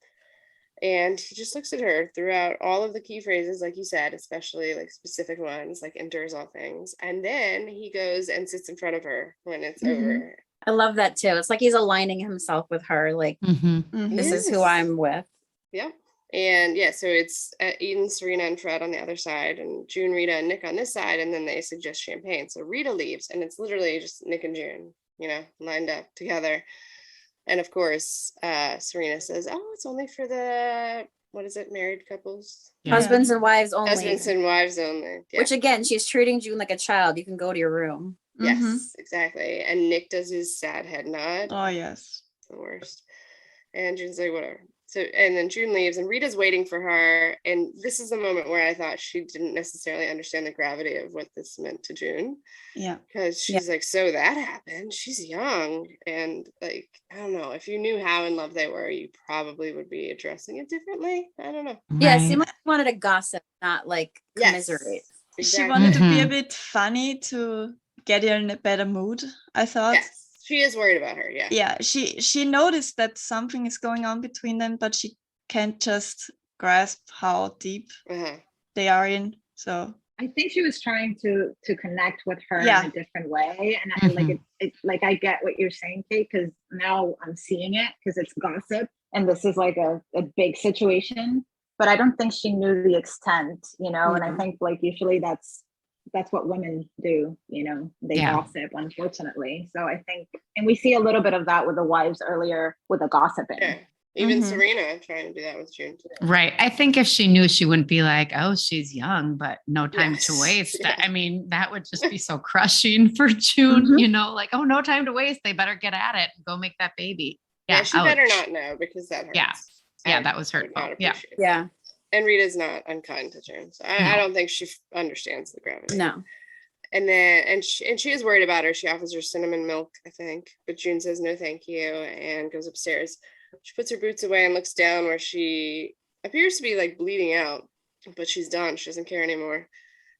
E: And he just looks at her throughout all of the key phrases, like you said, especially like specific ones, like endures all things. And then he goes and sits in front of her when it's over.
F: I love that too. It's like he's aligning himself with her. Like, this is who I'm with.
E: Yep. And yeah, so it's Eden, Serena, and Fred on the other side, and June, Rita, and Nick on this side, and then they suggest champagne. So Rita leaves, and it's literally just Nick and June, lined up together. And of course, Serena says, "Oh, it's only for the, what is it, married couples?
F: Husbands and wives only.
E: Husbands and wives only." Yeah.
F: Which again, she's treating June like a child. You can go to your room.
E: Yes, exactly. And Nick does his sad head nod.
G: Oh, yes.
E: It's the worst. And June's like, whatever. So, and then June leaves and Rita's waiting for her. And this is the moment where I thought she didn't necessarily understand the gravity of what this meant to June.
G: Yeah.
E: Because she's like, so that happened. She's young. And like, I don't know, if you knew how in love they were, you probably would be addressing it differently. I don't know.
F: Yeah, it seemed like she wanted to gossip, not like commiserate.
E: Exactly.
G: She wanted to be a bit funny to get her in a better mood, I thought.
E: Yes. She is worried about her, yeah.
G: Yeah, she noticed that something is going on between them, but she can't just grasp how deep they are in. So
H: I think she was trying to connect with her in a different way, and I like I get what you're saying, Kate, because now I'm seeing it because it's gossip, and this is like a big situation. But I don't think she knew the extent, and I think like usually that's what women do, they gossip, unfortunately. So I think, and we see a little bit of that with the wives earlier with the gossiping.
E: Yeah. Even Serena trying to do that with June today.
I: Right. I think if she knew, she wouldn't be like, oh, she's young, but no time to waste. Yeah. I mean, that would just be so crushing for June, like, oh, no time to waste. They better get at it and go make that baby.
E: Yeah, she better not know because that hurts.
I: Yeah, that was hurtful.
F: Yeah.
E: And Rita's not unkind to June. So I don't think she understands the gravity.
F: No.
E: And then, and she is worried about her. She offers her cinnamon milk, I think. But June says no thank you and goes upstairs. She puts her boots away and looks down where she appears to be like bleeding out. But she's done. She doesn't care anymore.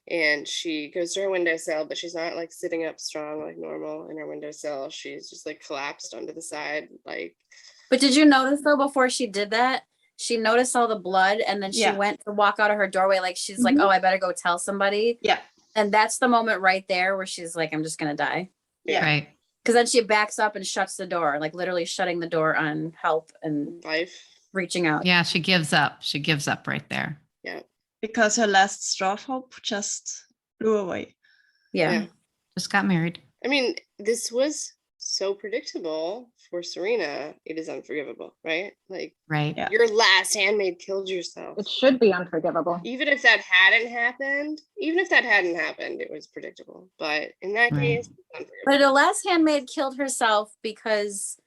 E: And she goes to her windowsill, but she's not like sitting up strong like normal in her windowsill. She's just like collapsed onto the side.
F: But did you notice though, before she did that, she noticed all the blood and then she went to walk out of her doorway like she's like, oh, I better go tell somebody.
G: Yeah.
F: And that's the moment right there where she's like, I'm just going to die.
I: Yeah. Right.
F: Because then she backs up and shuts the door, like literally shutting the door on help and
E: life,
F: reaching out.
I: Yeah, she gives up. She gives up right there.
E: Yeah.
G: Because her last straw of hope just blew away.
F: Yeah.
I: Just got married.
E: I mean, this was so predictable for Serena. It is unforgivable, right? Like,
I: right.
G: Yeah.
E: Your last handmaid killed yourself.
H: It should be unforgivable.
E: Even if that hadn't happened, it was predictable. But in that case, it's unforgivable.
F: But the last handmaid killed herself because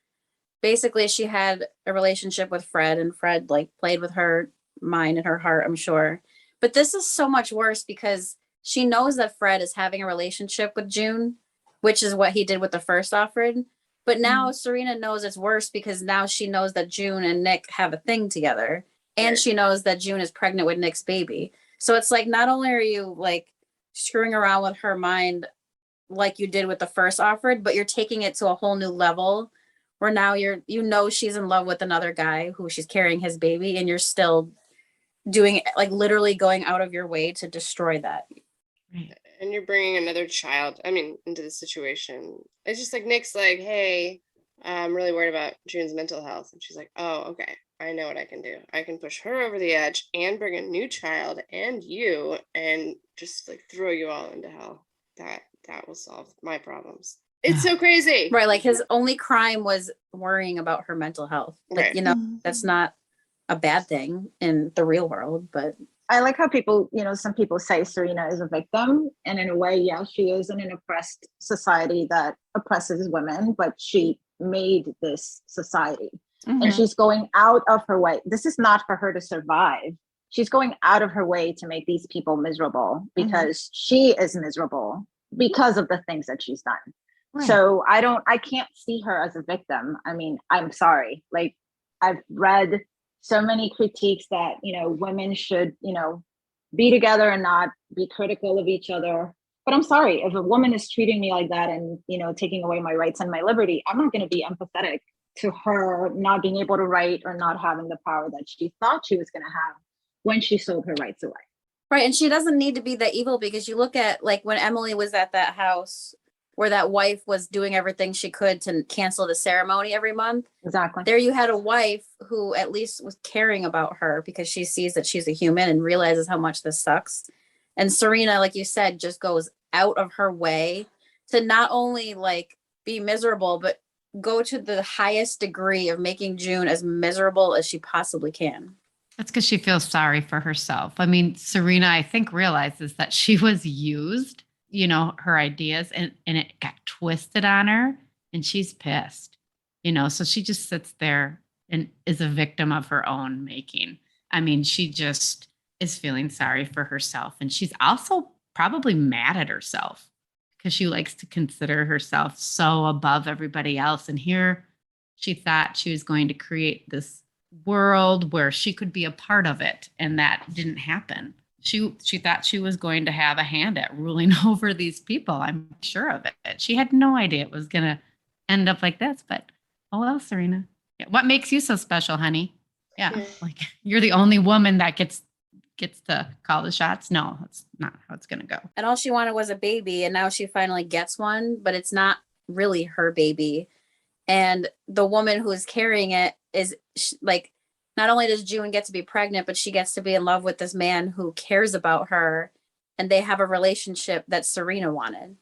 F: basically she had a relationship with Fred and Fred like played with her mind and her heart, I'm sure. But this is so much worse because she knows that Fred is having a relationship with June, which is what he did with the first Offred. But now Serena knows it's worse because now she knows that June and Nick have a thing together. And she knows that June is pregnant with Nick's baby. So it's like, not only are you like screwing around with her mind like you did with the first Offred, but you're taking it to a whole new level where now she's in love with another guy who she's carrying his baby and you're still doing like literally going out of your way to destroy that.
I: Right.
E: And you're bringing another child, into the situation. It's just like Nick's like, hey, I'm really worried about June's mental health. And she's like, oh, okay, I know what I can do. I can push her over the edge and bring a new child and you and just like throw you all into hell. That will solve my problems. It's so crazy.
F: Right. Like his only crime was worrying about her mental health. Like, that's not a bad thing in the real world, but
H: I like how people, some people say Serena is a victim. And in a way, yeah, she is in an oppressed society that oppresses women, but she made this society. And she's going out of her way. This is not for her to survive. She's going out of her way to make these people miserable because she is miserable because of the things that she's done. Right. So I can't see her as a victim. I mean, I'm sorry. Like, I've read so many critiques that, women should, be together and not be critical of each other. But I'm sorry, if a woman is treating me like that and, taking away my rights and my liberty, I'm not going to be empathetic to her not being able to write or not having the power that she thought she was going to have when she sold her rights away.
F: Right. And she doesn't need to be that evil because you look at like when Emily was at that house where that wife was doing everything she could to cancel the ceremony every month.
H: Exactly.
F: There you had a wife who at least was caring about her because she sees that she's a human and realizes how much this sucks. And Serena, like you said, just goes out of her way to not only like be miserable, but go to the highest degree of making June as miserable as she possibly can.
I: That's because she feels sorry for herself. I mean, Serena, I think, realizes that she was used her ideas and it got twisted on her and she's pissed, so she just sits there and is a victim of her own making. I mean, she just is feeling sorry for herself. And she's also probably mad at herself because she likes to consider herself so above everybody else. And here she thought she was going to create this world where she could be a part of it. And that didn't happen. She thought she was going to have a hand at ruling over these people. I'm sure of it. She had no idea it was going to end up like this, but oh well, Serena. Yeah. What makes you so special, honey? Yeah. Like you're the only woman that gets to call the shots. No, that's not how it's going to go.
F: And all she wanted was a baby. And now she finally gets one, but it's not really her baby. And the woman who is carrying it is like, not only does June get to be pregnant, but she gets to be in love with this man who cares about her. And they have a relationship that Serena wanted.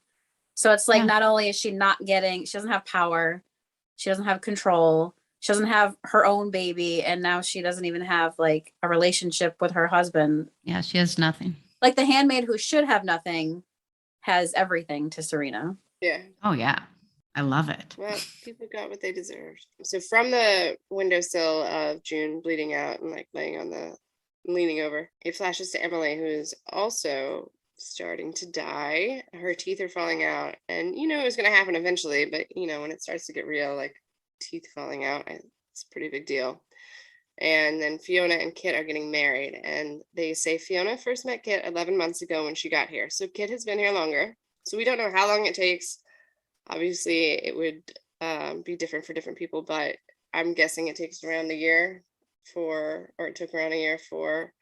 F: So it's like, not only is she she doesn't have power. She doesn't have control. She doesn't have her own baby. And now she doesn't even have like a relationship with her husband.
I: Yeah, she has nothing.
F: Like the handmaid who should have nothing has everything to Serena.
E: Yeah.
I: Oh, yeah. I love it.
E: Well, people got what they deserved. So from the windowsill of June bleeding out and like leaning over, it flashes to Emily, who is also starting to die. Her teeth are falling out. And it was going to happen eventually. But, when it starts to get real, like teeth falling out, it's a pretty big deal. And then Fiona and Kit are getting married. And they say Fiona first met Kit 11 months ago when she got here. So Kit has been here longer. So we don't know how long it takes. Obviously, it would be different for different people, but I'm guessing it takes around a year it took around a year for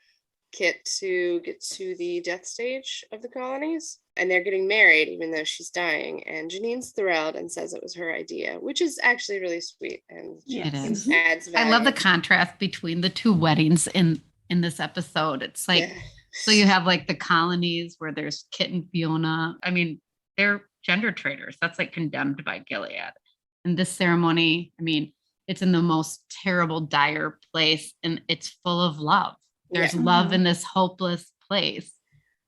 E: Kit to get to the death stage of the colonies. And they're getting married, even though she's dying. And Janine's thrilled and says it was her idea, which is actually really sweet. And
I: it is.
E: Adds value.
I: I love the contrast between the two weddings in this episode. It's like, so you have like the colonies where there's Kit and Fiona. I mean, they're gender traitors. That's like condemned by Gilead. And this ceremony, I mean, it's in the most terrible, dire place and it's full of love. There's love in this hopeless place.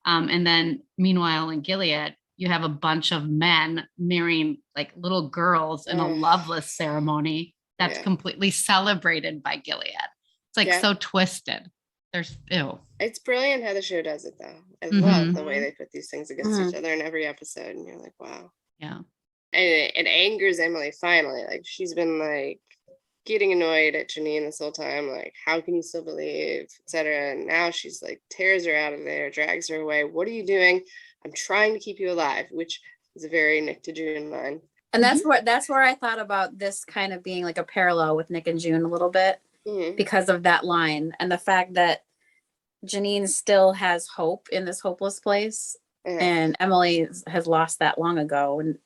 I: And then meanwhile in Gilead, you have a bunch of men marrying like little girls in a loveless ceremony that's completely celebrated by Gilead. It's like so twisted.
E: It's brilliant how the show does it, though. I love the way they put these things against each other in every episode, and you're like, wow.
I: Yeah.
E: And it angers Emily finally. Like she's been like getting annoyed at Janine this whole time, like, how can you still believe, etc. And now she's like tears her out of there, drags her away. What are you doing? I'm trying to keep you alive, which is a very Nick to June line.
F: And that's where I thought about this kind of being like a parallel with Nick and June a little bit. Because of that line and the fact that Janine still has hope in this hopeless place and Emily has lost that long ago, and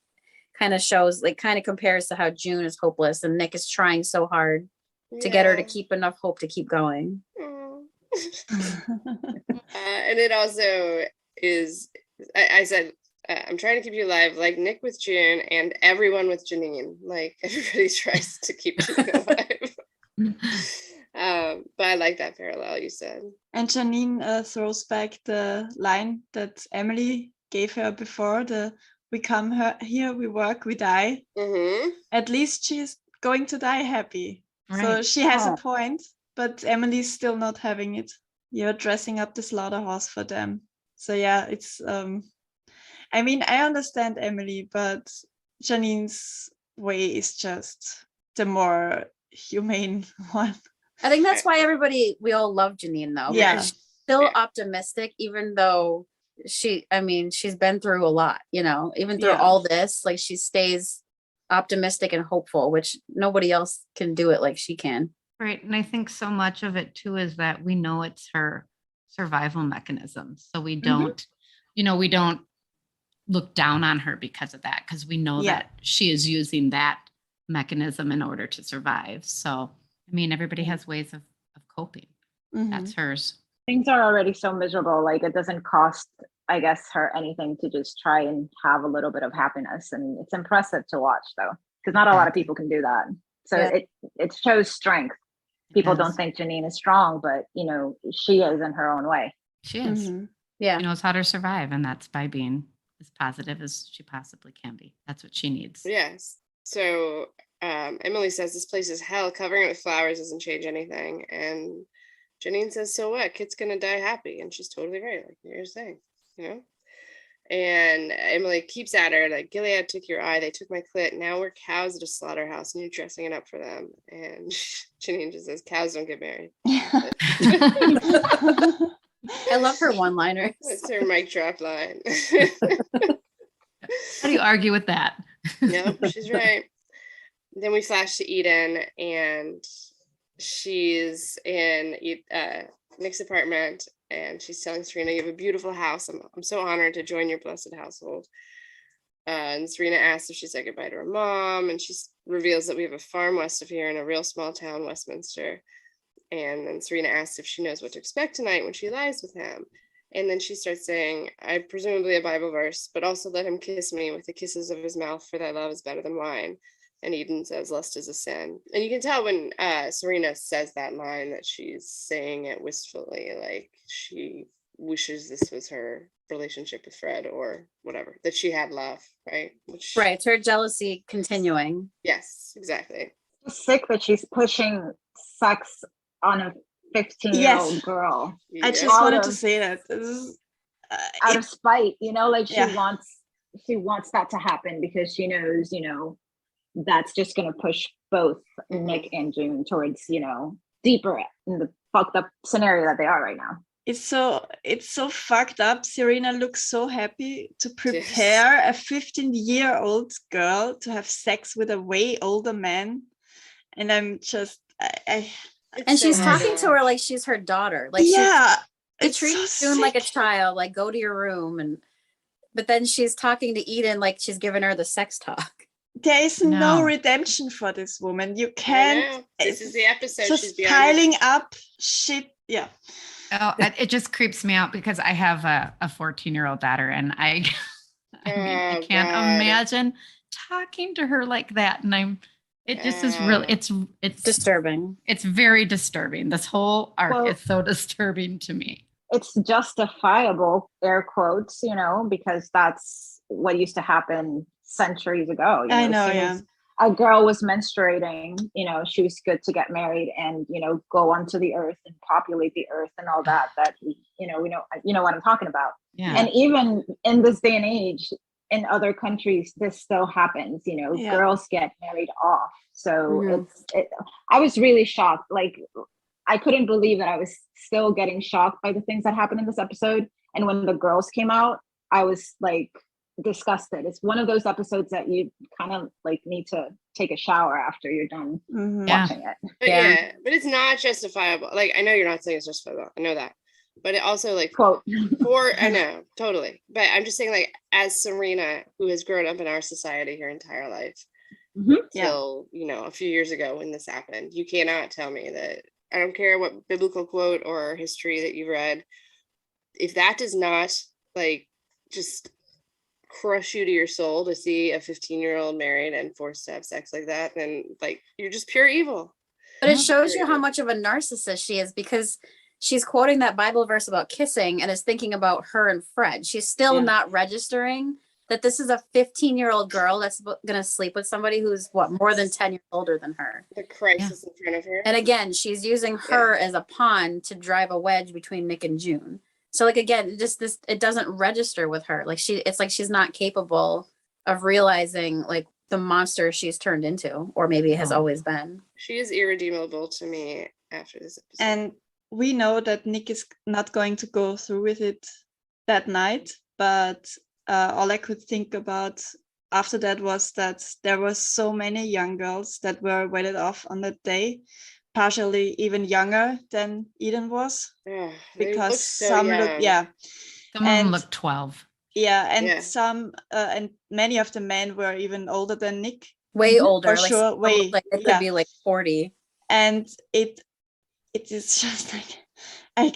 F: kind of shows, like, kind of compares to how June is hopeless and Nick is trying so hard to get her to keep enough hope to keep going.
E: And it also is, I said, I'm trying to keep you alive, like Nick with June and everyone with Janine. Like everybody tries to keep Janine alive. But I like that parallel you said.
G: And Janine throws back the line that Emily gave her before, we come here, we work, we die. At least she's going to die happy. Right. So she has a point, but Emily's still not having it. You're dressing up the slaughterhouse for them. So yeah, it's I mean, I understand Emily, but Janine's way is just the more humane one.
F: I think that's why we all love Janine though.
G: Yeah.
F: She's still optimistic, even though she's been through a lot, even through all this, like she stays optimistic and hopeful, which nobody else can do it like she can.
I: Right. And I think so much of it too is that we know it's her survival mechanism. So we don't, we don't look down on her because of that, because we know that she is using that mechanism in order to survive. So, I mean, everybody has ways of coping. That's hers.
H: Things are already so miserable. Like it doesn't cost, I guess, her anything to just try and have a little bit of happiness. And it's impressive to watch though, because not a lot of people can do that. So it shows strength. People don't think Janine is strong, but she is in her own way.
I: She is. Yeah. She knows how to survive, and that's by being as positive as she possibly can be. That's what she needs.
E: Yes. So Emily says this place is hell. Covering it with flowers doesn't change anything. And Janine says, so what? Kid's gonna die happy. And she's totally right. Like you're saying, you know? And Emily keeps at her, like, Gilead took your eye, they took my clit. Now we're cows at a slaughterhouse and you're dressing it up for them. And Janine just says, cows don't get married.
F: I love her one-liners.
E: That's her mic drop line.
I: How do you argue with that?
E: Nope, she's right. Then we flash to Eden, and she's in Nick's apartment, and she's telling Serena, you have a beautiful house. I'm so honored to join your blessed household. And Serena asks if she said goodbye to her mom, and she reveals that we have a farm west of here in a real small town, Westminster. And then Serena asks if she knows what to expect tonight when she lies with him. And then she starts saying, I presumably a Bible verse, but also let him kiss me with the kisses of his mouth, for thy love is better than wine. And Eden says, lust is a sin. And you can tell when Serena says that line that she's saying it wistfully, like she wishes this was her relationship with Fred or whatever, that she had love, right?
F: Right, it's her jealousy continuing.
E: Yes, exactly.
H: It's sick that she's pushing sex on a 15-year-old girl.
G: I just wanted to say that.
H: Out of spite, you know, like she wants that to happen because she knows, you know, that's just going to push both Nick and June towards, you know, deeper in the fucked up scenario that they are right now.
G: It's so fucked up. Serena looks so happy to prepare a 15-year-old girl to have sex with a way older man. And I'm just,
F: and she's talking to her like she's her daughter. Like she treats June like a child, like go to your room. But then she's talking to Eden like she's giving her the sex talk.
G: There is no redemption for this woman. You can't.
E: This is the episode.
G: Just
E: she's
G: piling up shit. Yeah.
I: Oh, it just creeps me out because I have a 14-year-old daughter, and I can't imagine talking to her like that. And it just is really, it's
F: disturbing.
I: It's very disturbing. This whole arc is so disturbing to me.
H: It's justifiable, air quotes, you know, because that's what used to happen centuries ago. You know,
G: I know, yeah.
H: A girl was menstruating, you know, she was good to get married and, you know, go onto the earth and populate the earth and all that, you know what I'm talking about.
I: Yeah.
H: And even in this day and age, in other countries, this still happens, you know, girls get married off. So I was really shocked. Like, I couldn't believe that I was still getting shocked by the things that happened in this episode. And when the girls came out, I was like, disgusted. It's one of those episodes that you kind of like need to take a shower after you're done watching it.
E: But but it's not justifiable. Like, I know you're not saying it's justifiable. I know that. But it also, like,
H: quote
E: I know, totally. But I'm just saying, like, as Serena, who has grown up in our society her entire life, till, you know, a few years ago when this happened, you cannot tell me that, I don't care what biblical quote or history that you've read, if that does not, like, just crush you to your soul to see a 15-year-old married and forced to have sex like that, then, like, you're just pure evil.
F: But it shows you how much of a narcissist she is, because she's quoting that Bible verse about kissing and is thinking about her and Fred. She's still not registering that this is a 15-year-old girl that's going to sleep with somebody who's more than 10 years older than her.
E: The crisis in front of her.
F: And again, she's using her as a pawn to drive a wedge between Nick and June. So, like, again, just this, it doesn't register with her. Like, it's like she's not capable of realizing, like, the monster she's turned into, or maybe has always been.
E: She is irredeemable to me after this episode.
G: And we know that Nick is not going to go through with it that night, but all I could think about after that was that there were so many young girls that were wedded off on that day, partially even younger than Eden was, because some look,
I: some of them looked 12.
G: Yeah, and some and many of the men were even older than Nick.
F: Way older,
G: for
F: like,
G: sure. Way,
F: like it could be like 40.
G: And it is just like I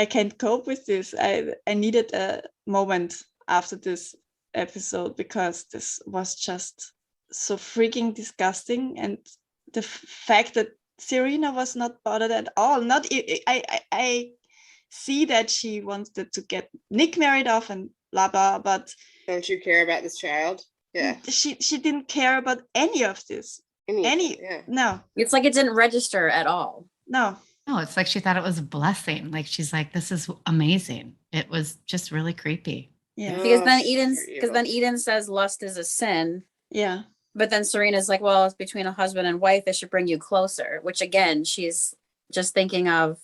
G: can't cope with this. I needed a moment after this episode because this was just so freaking disgusting, and the fact that Serena was not bothered at all. Not I see that she wanted to get Nick married off, and blah blah. But
E: don't you care about this child? Yeah.
G: She didn't care about any of this. No.
F: It's like it didn't register at all.
G: No.
I: No, it's like she thought it was a blessing. Like she's like, this is amazing. It was just really creepy.
G: Yeah.
F: Because then Eden says lust is a sin.
G: Yeah.
F: But then Serena's like, well, it's between a husband and wife. It should bring you closer, which again, she's just thinking of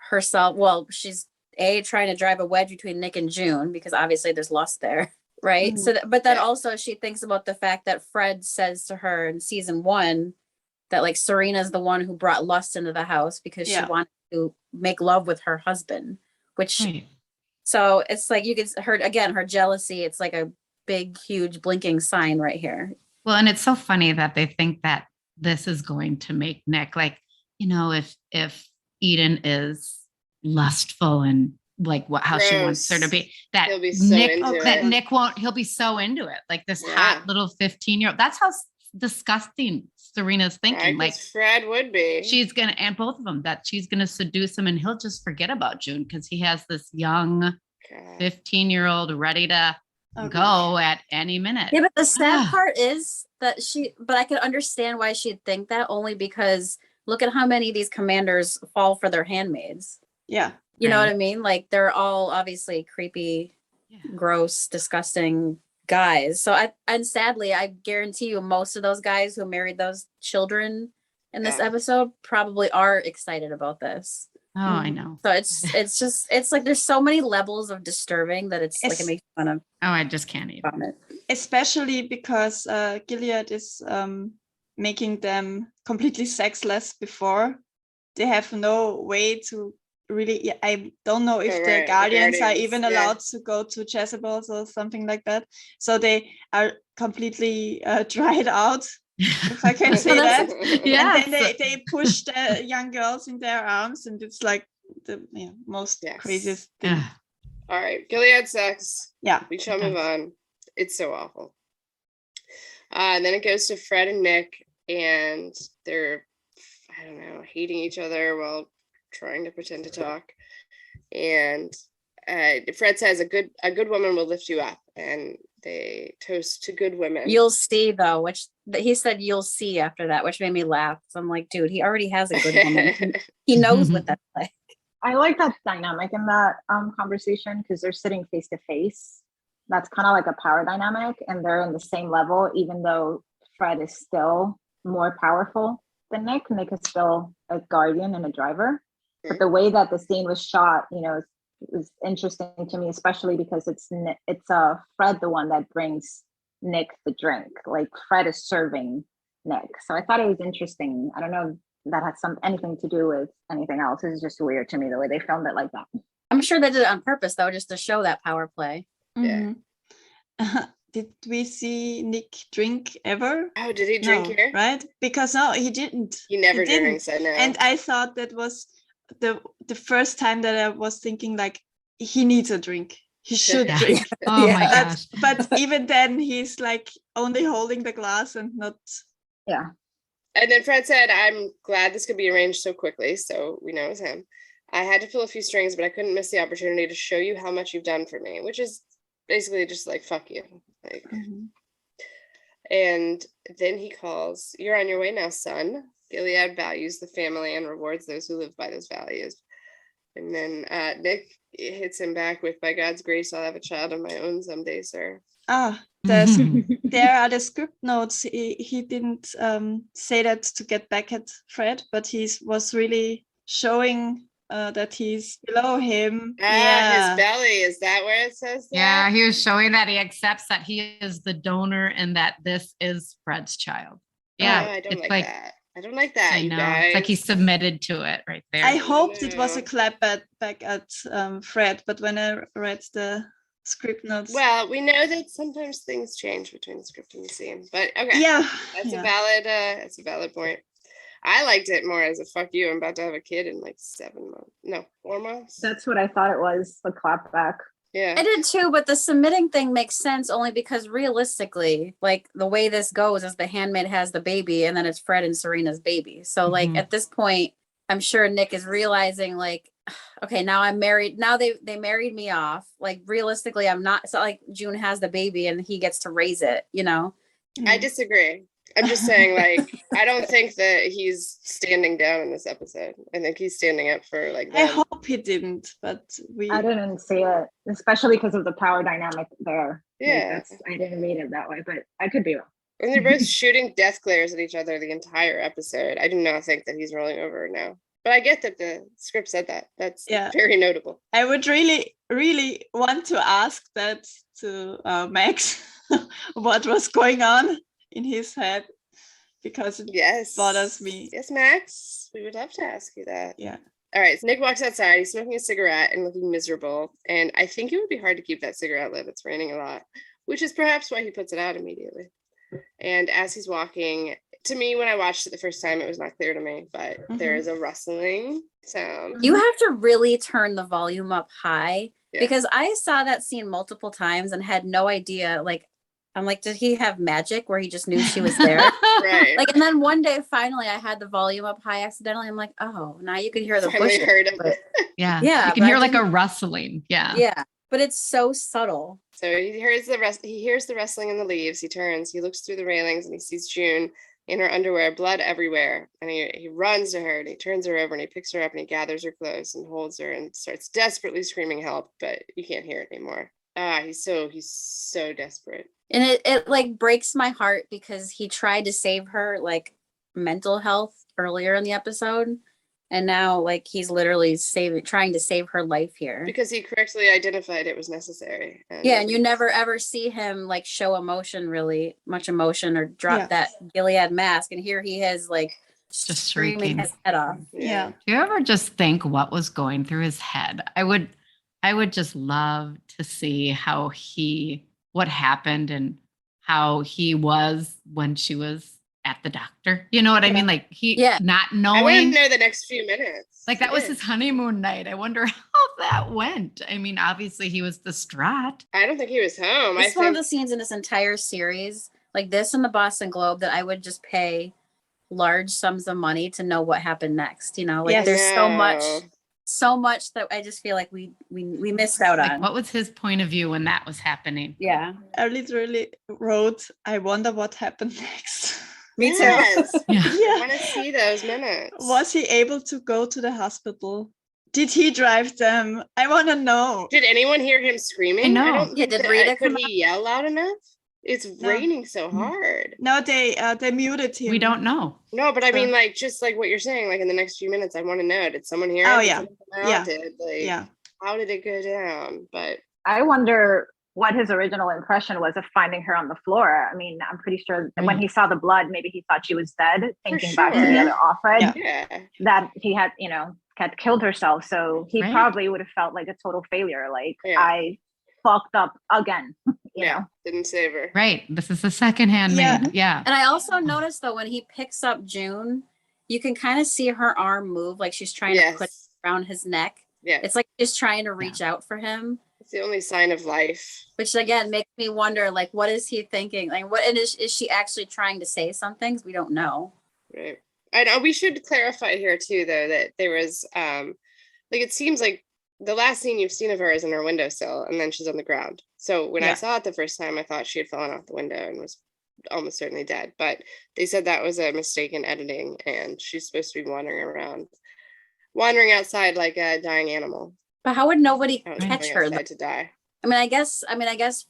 F: herself. Well, she's trying to drive a wedge between Nick and June because obviously there's lust there. Right. Mm-hmm. So, but then also she thinks about the fact that Fred says to her in season 1 that like Serena's the one who brought lust into the house because she wanted to make love with her husband, which so it's like you get her jealousy. It's like a big, huge blinking sign right here.
I: Well, and it's so funny that they think that this is going to make Nick like, if Eden is lustful and like how she wants her to be, that
E: he'll be so
I: Nick won't, he'll be so into it. Like this hot little 15-year-old. That's how disgusting Serena's thinking. Like
E: Fred would be.
I: She's gonna, and both of them, that she's gonna seduce him and he'll just forget about June because he has this young 15-year-old ready to go at any minute.
F: Yeah, but the sad part is that but I can understand why she'd think that, only because look at how many of these commanders fall for their handmaids.
G: Yeah.
F: You know what I mean? Like they're all obviously creepy, gross, disgusting guys. So and sadly, I guarantee you most of those guys who married those children in this episode probably are excited about this.
I: Oh, I know.
F: So it's like there's so many levels of disturbing that it's like it makes fun of.
I: Oh, I just can't even.
F: It.
G: Especially because Gilead is making them completely sexless before. They have no way to really, I don't know if the guardians are even allowed to go to Jezebel's or something like that. So they are completely dried out, if I can say that. Yeah. And then they push the young girls in their arms, and it's like the most craziest thing.
I: Yeah.
E: All right, Gilead sucks.
G: Yeah.
E: We shall move on. It's so awful. And then it goes to Fred and Nick, and they're, I don't know, hating each other while trying to pretend to talk. And Fred says a good woman will lift you up, and they toast to good women.
F: You'll see, though, which he said you'll see after that, which made me laugh. So I'm like, dude, he already has a good woman. He knows what that's like.
H: I like that dynamic in that conversation because they're sitting face to face. That's kind of like a power dynamic, and they're in the same level, even though Fred is still more powerful than Nick. Nick is still a guardian and a driver. But the way that the scene was shot, it was interesting to me, especially because it's Fred the one that brings Nick the drink. Like Fred is serving Nick. So I thought it was interesting. I don't know if that has anything to do with anything else. It's just weird to me the way they filmed it like that.
F: I'm sure they did it on purpose, though, just to show that power play.
G: Mm-hmm. Yeah. Did we see Nick drink ever?
E: Oh, did he drink here?
G: Right? Because no, he didn't.
E: He never drinks, I know.
G: And I thought that was the first time that I was thinking like he needs a drink. He should drink.
I: Oh my gosh.
G: But even then he's like only holding the glass and not.
H: Yeah.
E: And then Fred said, I'm glad this could be arranged so quickly. So we know it's him. I had to fill a few strings, but I couldn't miss the opportunity to show you how much you've done for me, which is basically just like, fuck you. Like, And then he calls, you're on your way now, son. Gilead values the family and rewards those who live by those values. And then Nick hits him back with, by God's grace, I'll have a child of my own someday, sir.
G: There are the script notes. He didn't say that to get back at Fred, but he was really showing that he's below him.
E: His belly, is that where it says that?
I: Yeah, he was showing that he accepts that he is the donor and that this is Fred's child. Yeah,
E: I don't like that. I don't like that.
I: I know. It's like he submitted to it right there.
G: I hoped it was a clap back at Fred, but when I read the script notes,
E: well, we know that sometimes things change between the script and the scene, but okay, that's a valid point. I liked it more as a fuck you, I'm about to have a kid in like 4 months.
H: That's what I thought it was, the clap back.
E: Yeah,
F: I did too, but the submitting thing makes sense only because realistically, like the way this goes is the handmaid has the baby and then it's Fred and Serena's baby. So like at this point, I'm sure Nick is realizing like, okay, now I'm married. Now they married me off. Like realistically, I'm not. It's not like June has the baby and he gets to raise it. You know.
E: I disagree. I'm just saying, like, I don't think that he's standing down in this episode. I think he's standing up for like them.
G: I hope he didn't, but
H: I didn't see it, especially because of the power dynamic there.
E: Yeah.
H: Like, I didn't read it that way, but I could be wrong.
E: And they're both shooting death glares at each other the entire episode. I do not think that he's rolling over now. But I get that the script said that. That's very notable.
G: I would really, really want to ask that to Max, what was going on in his head, because it bothers me.
E: Yes, Max, we would love to ask you that.
G: Yeah.
E: All right, so Nick walks outside. He's smoking a cigarette and looking miserable. And I think it would be hard to keep that cigarette lit. It's raining a lot, which is perhaps why he puts it out immediately. And as he's walking, to me, when I watched it the first time, it was not clear to me, but there is a rustling sound.
F: You have to really turn the volume up high because I saw that scene multiple times and had no idea. Like, I'm like, did he have magic where he just knew she was there?
E: Right.
F: Like, and then one day, finally, I had the volume up high accidentally. I'm like, oh, now you can hear the
E: Finally
F: bush.
E: heard of it.
I: Yeah.
F: Yeah.
I: You can hear like a rustling. Yeah.
F: Yeah. But it's so subtle.
E: So he hears the rustling in the leaves. He turns, he looks through the railings, and he sees June in her underwear, blood everywhere. And he runs to her and he turns her over and he picks her up and he gathers her close and holds her and starts desperately screaming help, but you can't hear it anymore. He's so desperate.
F: And it like breaks my heart because he tried to save her like mental health earlier in the episode. And now like he's literally trying to save her life here.
E: Because he correctly identified it was necessary.
F: And you never ever see him like show really much emotion or drop that Gilead mask. And here he is like just screaming his head off.
G: Yeah.
I: Do you ever just think what was going through his head? I would just love to see what happened and how he was when she was at the doctor. You know what I mean? Like not knowing.
E: I want to know the next few minutes.
I: Like that was his honeymoon night. I wonder how that went. I mean, obviously he was distraught.
E: I don't think he was home.
F: It's one of the scenes in this entire series, like this in the Boston Globe, that I would just pay large sums of money to know what happened next. You know, like there's so much that I just feel like we missed out on.
I: What was his point of view when that was happening?
F: Yeah.
G: I literally wrote, I wonder what happened next.
E: Me too. Yes.
G: I
E: want to see those minutes.
G: Was he able to go to the hospital? Did he drive them? I want to know.
E: Did anyone hear him screaming?
I: I know.
E: Could he yell loud enough? It's raining so hard.
G: No, they muted him.
I: We don't know.
E: No, but I mean, like, just like what you're saying, like in the next few minutes, I want to know, did someone hear him? How did it go down? But
H: I wonder what his original impression was of finding her on the floor. I mean, I'm pretty sure that when he saw the blood, maybe he thought she was dead, thinking back to the other off-ed, that he had, had killed herself. So he probably would have felt like a total failure. Like, I fucked up again, you know?
E: Didn't save her.
I: Right. This is the second Handmaid. Yeah.
F: And I also noticed, though, when he picks up June, you can kind of see her arm move, like she's trying to put it around his neck.
E: Yeah.
F: It's like she's trying to reach out for him.
E: It's the only sign of life.
F: Which again makes me wonder, like, what is he thinking? Like, what is she actually trying to say something? We don't know.
E: Right. I know we should clarify here too, though, that there was like it seems like the last scene you've seen of her is in her windowsill, and then she's on the ground. So when I saw it the first time, I thought she had fallen off the window and was almost certainly dead. But they said that was a mistake in editing, and she's supposed to be wandering outside like a dying animal.
F: But how would nobody catch her
E: to die?
F: I mean, I guess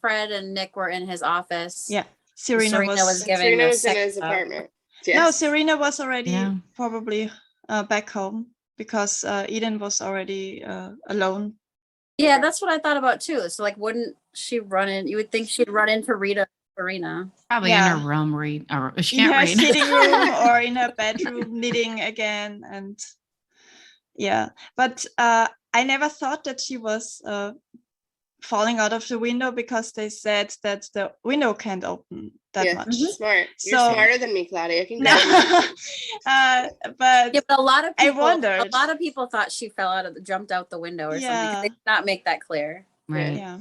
F: Fred and Nick were in his office.
G: Yeah, Serena was
E: in his apartment.
G: Yes. No, Serena was already probably back home because Eden was already alone.
F: Yeah, that's what I thought about too. So, like, wouldn't she run in? You would think she'd run into Rita Serena.
I: Probably in her room, or she can't
G: in her
I: read.
G: sitting room or in her bedroom knitting again, and but I never thought that she was falling out of the window because they said that the window can't open that much.
E: Smart. You're smarter than me, Claudia.
F: But a lot of people,
G: a
F: lot of people thought she jumped out the window or something. 'Cause they did not make that clear.
I: Right.
G: Yeah.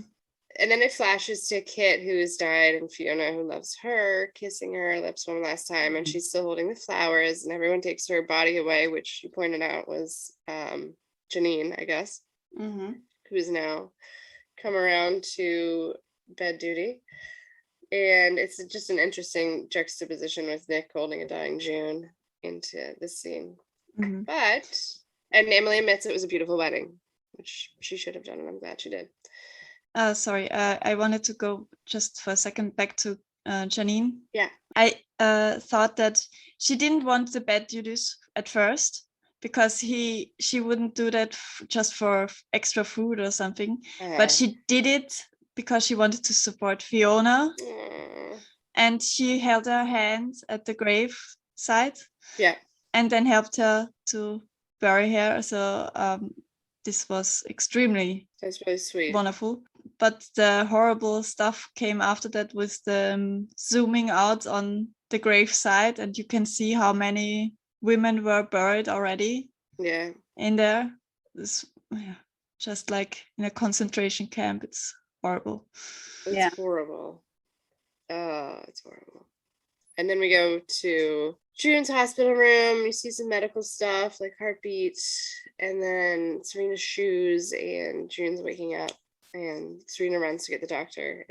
E: And then it flashes to Kit, who has died, and Fiona, who loves her, kissing her lips one last time, and she's still holding the flowers, and everyone takes her body away, which you pointed out was Janine, I guess, who's now come around to bed duty. And it's just an interesting juxtaposition with Nick holding a dying June into this scene. And Emily admits it was a beautiful wedding, which she should have done, and I'm glad she did.
G: Sorry, I wanted to go just for a second back to Janine.
E: Yeah.
G: I thought that she didn't want the bed duties at first because she wouldn't do that just for extra food or something. But she did it because she wanted to support Fiona. And she held her hand at the grave side.
E: Yeah.
G: And then helped her to bury her. So this was extremely
E: That's really sweet.
G: Wonderful. But the horrible stuff came after that with the zooming out on the grave side, and you can see how many women were buried already.
E: Yeah.
G: In there. It's just like in a concentration camp. It's horrible.
E: It's horrible. Oh, it's horrible. And then we go to June's hospital room. You see some medical stuff like heartbeat, and then Serena's shoes, and June's waking up, and Serena runs to get the doctor,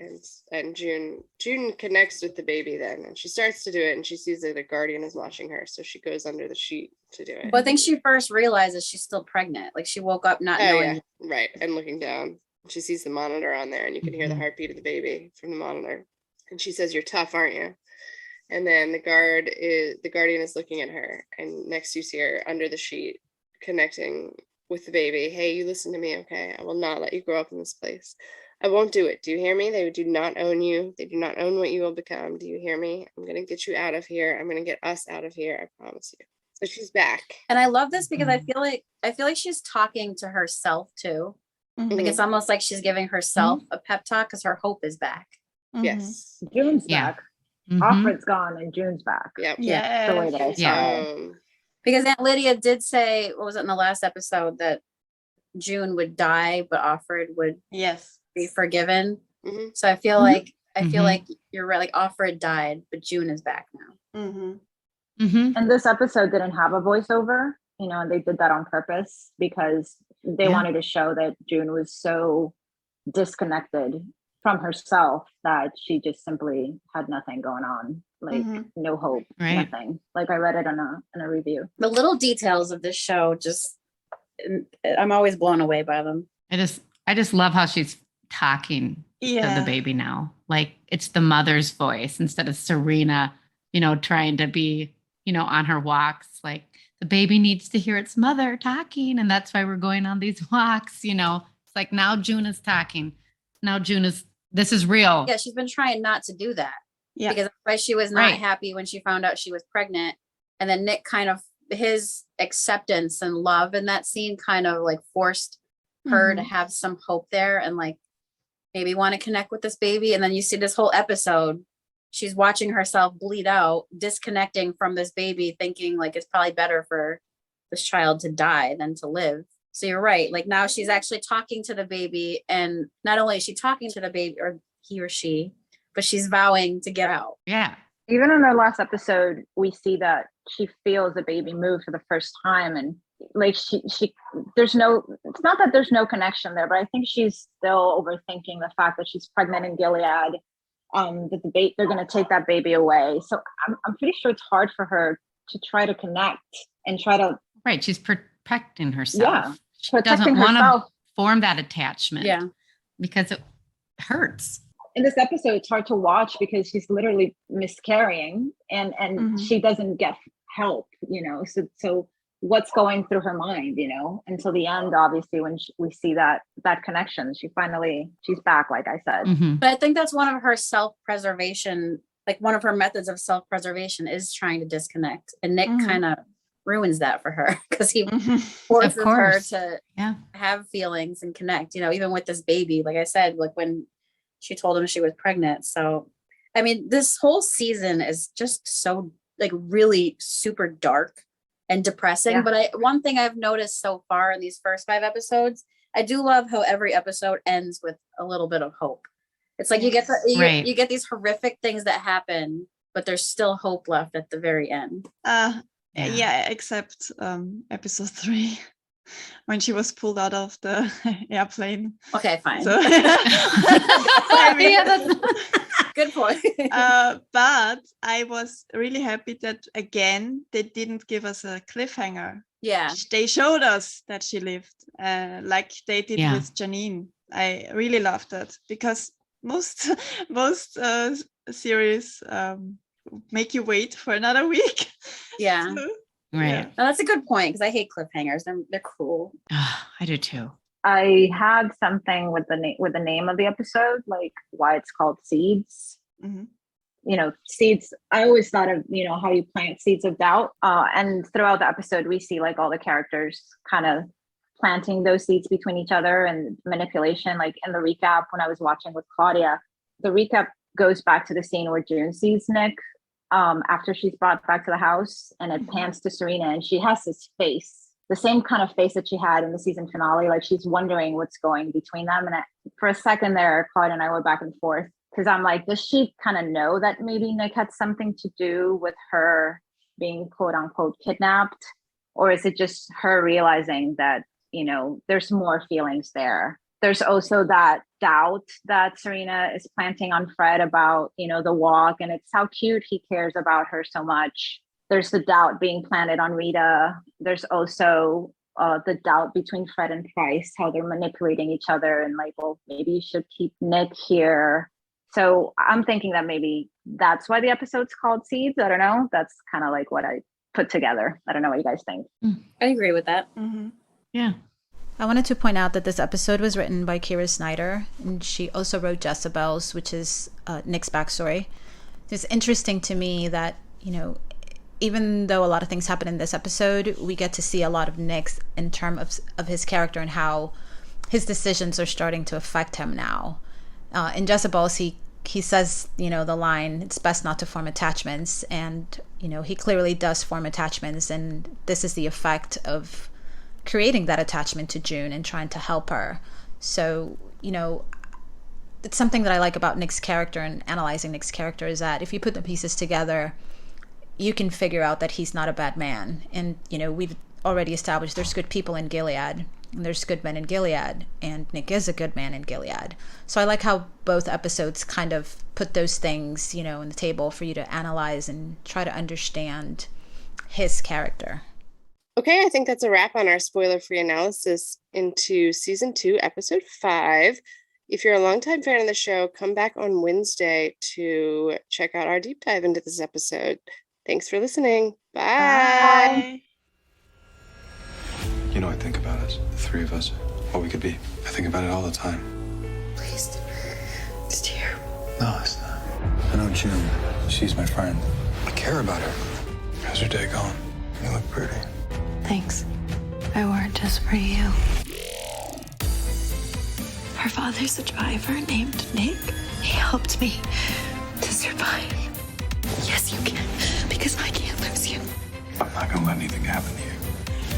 E: and June connects with the baby then, and she starts to do it, and she sees that the guardian is watching her, so she goes under the sheet to do it.
F: Well, I think she first realizes she's still pregnant. Like she woke up not knowing.
E: Yeah. Right, and looking down, she sees the monitor on there, and you can hear the heartbeat of the baby from the monitor, and she says, "You're tough, aren't you?" And then the guardian is looking at her, and next you see her under the sheet connecting with the baby. "Hey, you listen to me, okay? I will not let you grow up in this place. I won't do it. Do you hear me? They do not own you. They do not own what you will become. Do you hear me? I'm going to get you out of here. I'm going to get us out of here. I promise you." So she's back.
F: And I love this because I feel like she's talking to herself too. Like it's almost like she's giving herself a pep talk because her hope is back.
E: Yes.
H: June's back. Offred's gone and June's back.
E: Yep.
H: Yeah. The way that I saw it.
F: Because Aunt Lydia did say, what was it in the last episode, that June would die, but Offred would be forgiven. So I feel like you're right. Like Offred died, but June is back now.
H: And this episode didn't have a voiceover, and they did that on purpose because they wanted to show that June was so disconnected from herself that she just simply had nothing going on, like no hope, nothing. Like I read it on a review.
F: The little details of this show, I'm always blown away by them.
I: I just love how she's talking to the baby now. Like it's the mother's voice instead of Serena, trying to be, on her walks. Like the baby needs to hear its mother talking, and that's why we're going on these walks. It's like now June is talking. Now this is real.
F: Yeah, she's been trying not to do that.
G: Yeah.
F: Because that's why she was not happy when she found out she was pregnant. And then Nick his acceptance and love in that scene kind of like forced her to have some hope there and like maybe want to connect with this baby. And then you see this whole episode, she's watching herself bleed out, disconnecting from this baby, thinking like it's probably better for this child to die than to live. So you're right. Like now she's actually talking to the baby, and not only is she talking to the baby, or he or she, but she's vowing to get out.
I: Yeah.
H: Even in the last episode, we see that she feels the baby move for the first time, and like she it's not that there's no connection there, but I think she's still overthinking the fact that she's pregnant in Gilead, that they're going to take that baby away. So I'm pretty sure it's hard for her to try to connect and try to.
I: Right. She's protecting herself.
H: Yeah.
I: She doesn't want to form that attachment.
F: Yeah. Because
I: it hurts.
H: In this episode, it's hard to watch because she's literally miscarrying and she doesn't get help, so what's going through her mind, until the end, obviously, when we see that connection, she's back, like I said.
F: But I think that's one of her self-preservation, like one of her methods of self-preservation is trying to disconnect. And Nick kind of ruins that for her because he forces her to have feelings and connect, even with this baby, like I said, like when she told him she was pregnant. So, I mean, this whole season is just so like really super dark and depressing. Yeah. But one thing I've noticed so far in these first 5 episodes, I do love how every episode ends with a little bit of hope. It's like you get you get these horrific things that happen, but there's still hope left at the very end.
G: Yeah, except episode 3. when she was pulled out of the airplane.
F: Okay, fine.
G: So, I mean,
F: yeah, that's good point.
G: but I was really happy that again they didn't give us a cliffhanger.
F: Yeah,
G: they showed us that she lived, like they did with Janine. I really loved that because most series make you wait for another week.
F: Yeah.
G: So,
I: right.
G: Yeah.
F: No, that's a good point because I hate cliffhangers. They're cruel.
I: I do too.
H: I had something with the name of the episode, like why it's called Seeds.
G: Mm-hmm.
H: You know, seeds. I always thought of, you know, how you plant seeds of doubt. And throughout the episode, we see like all the characters kind of planting those seeds between each other and manipulation. Like in the recap, when I was watching with Claudia, the recap goes back to the scene where June sees Nick after she's brought back to the house, and it pans to Serena, and she has this face, the same kind of face that she had in the season finale. Like she's wondering what's going between them. And for a second there, Claudia and I were back and forth because I'm like, does she kind of know that maybe Nick had something to do with her being quote unquote kidnapped? Or is it just her realizing that, you know, there's more feelings there? There's also that doubt that Serena is planting on Fred about, you know, the walk, and it's how cute he cares about her so much. There's the doubt being planted on Rita. There's also the doubt between Fred and Price, how they're manipulating each other and like, well, maybe you should keep Nick here. So I'm thinking that maybe that's why the episode's called Seeds. I don't know. That's kind of like what I put together. I don't know what you guys think.
F: I agree with that.
G: Mm-hmm.
I: Yeah.
J: I wanted to point out that this episode was written by Kira Snyder, and she also wrote Jezebels, which is Nick's backstory. It's interesting to me that, you know, even though a lot of things happen in this episode, we get to see a lot of Nick's in terms of his character and how his decisions are starting to affect him now. In Jezebels, he says, you know, the line, it's best not to form attachments. And, you know, he clearly does form attachments. And this is the effect of creating that attachment to June and trying to help her. So, you know, it's something that I like about Nick's character and analyzing Nick's character is that if you put the pieces together, you can figure out that he's not a bad man. And, you know, we've already established there's good people in Gilead and there's good men in Gilead, and Nick is a good man in Gilead. So I like how both episodes kind of put those things, you know, on the table for you to analyze and try to understand his character.
E: Okay, I think that's a wrap on our spoiler-free analysis into season 2, episode 5. If you're a longtime fan of the show, come back on Wednesday to check out our deep dive into this episode. Thanks for listening. Bye.
G: Bye.
A: You know, I think about us, the three of us, what we could be. I think about it all the time.
B: Please. It's terrible.
A: No, it's not. I know June. She's my friend. I care about her. How's your day going? You look pretty.
B: Thanks. I wore it just for you. Her father's a driver named Nick. He helped me to survive. Yes, you can, because I can't lose you.
A: I'm not gonna let anything happen to you.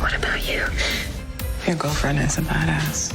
B: What about you?
C: Your girlfriend is a badass.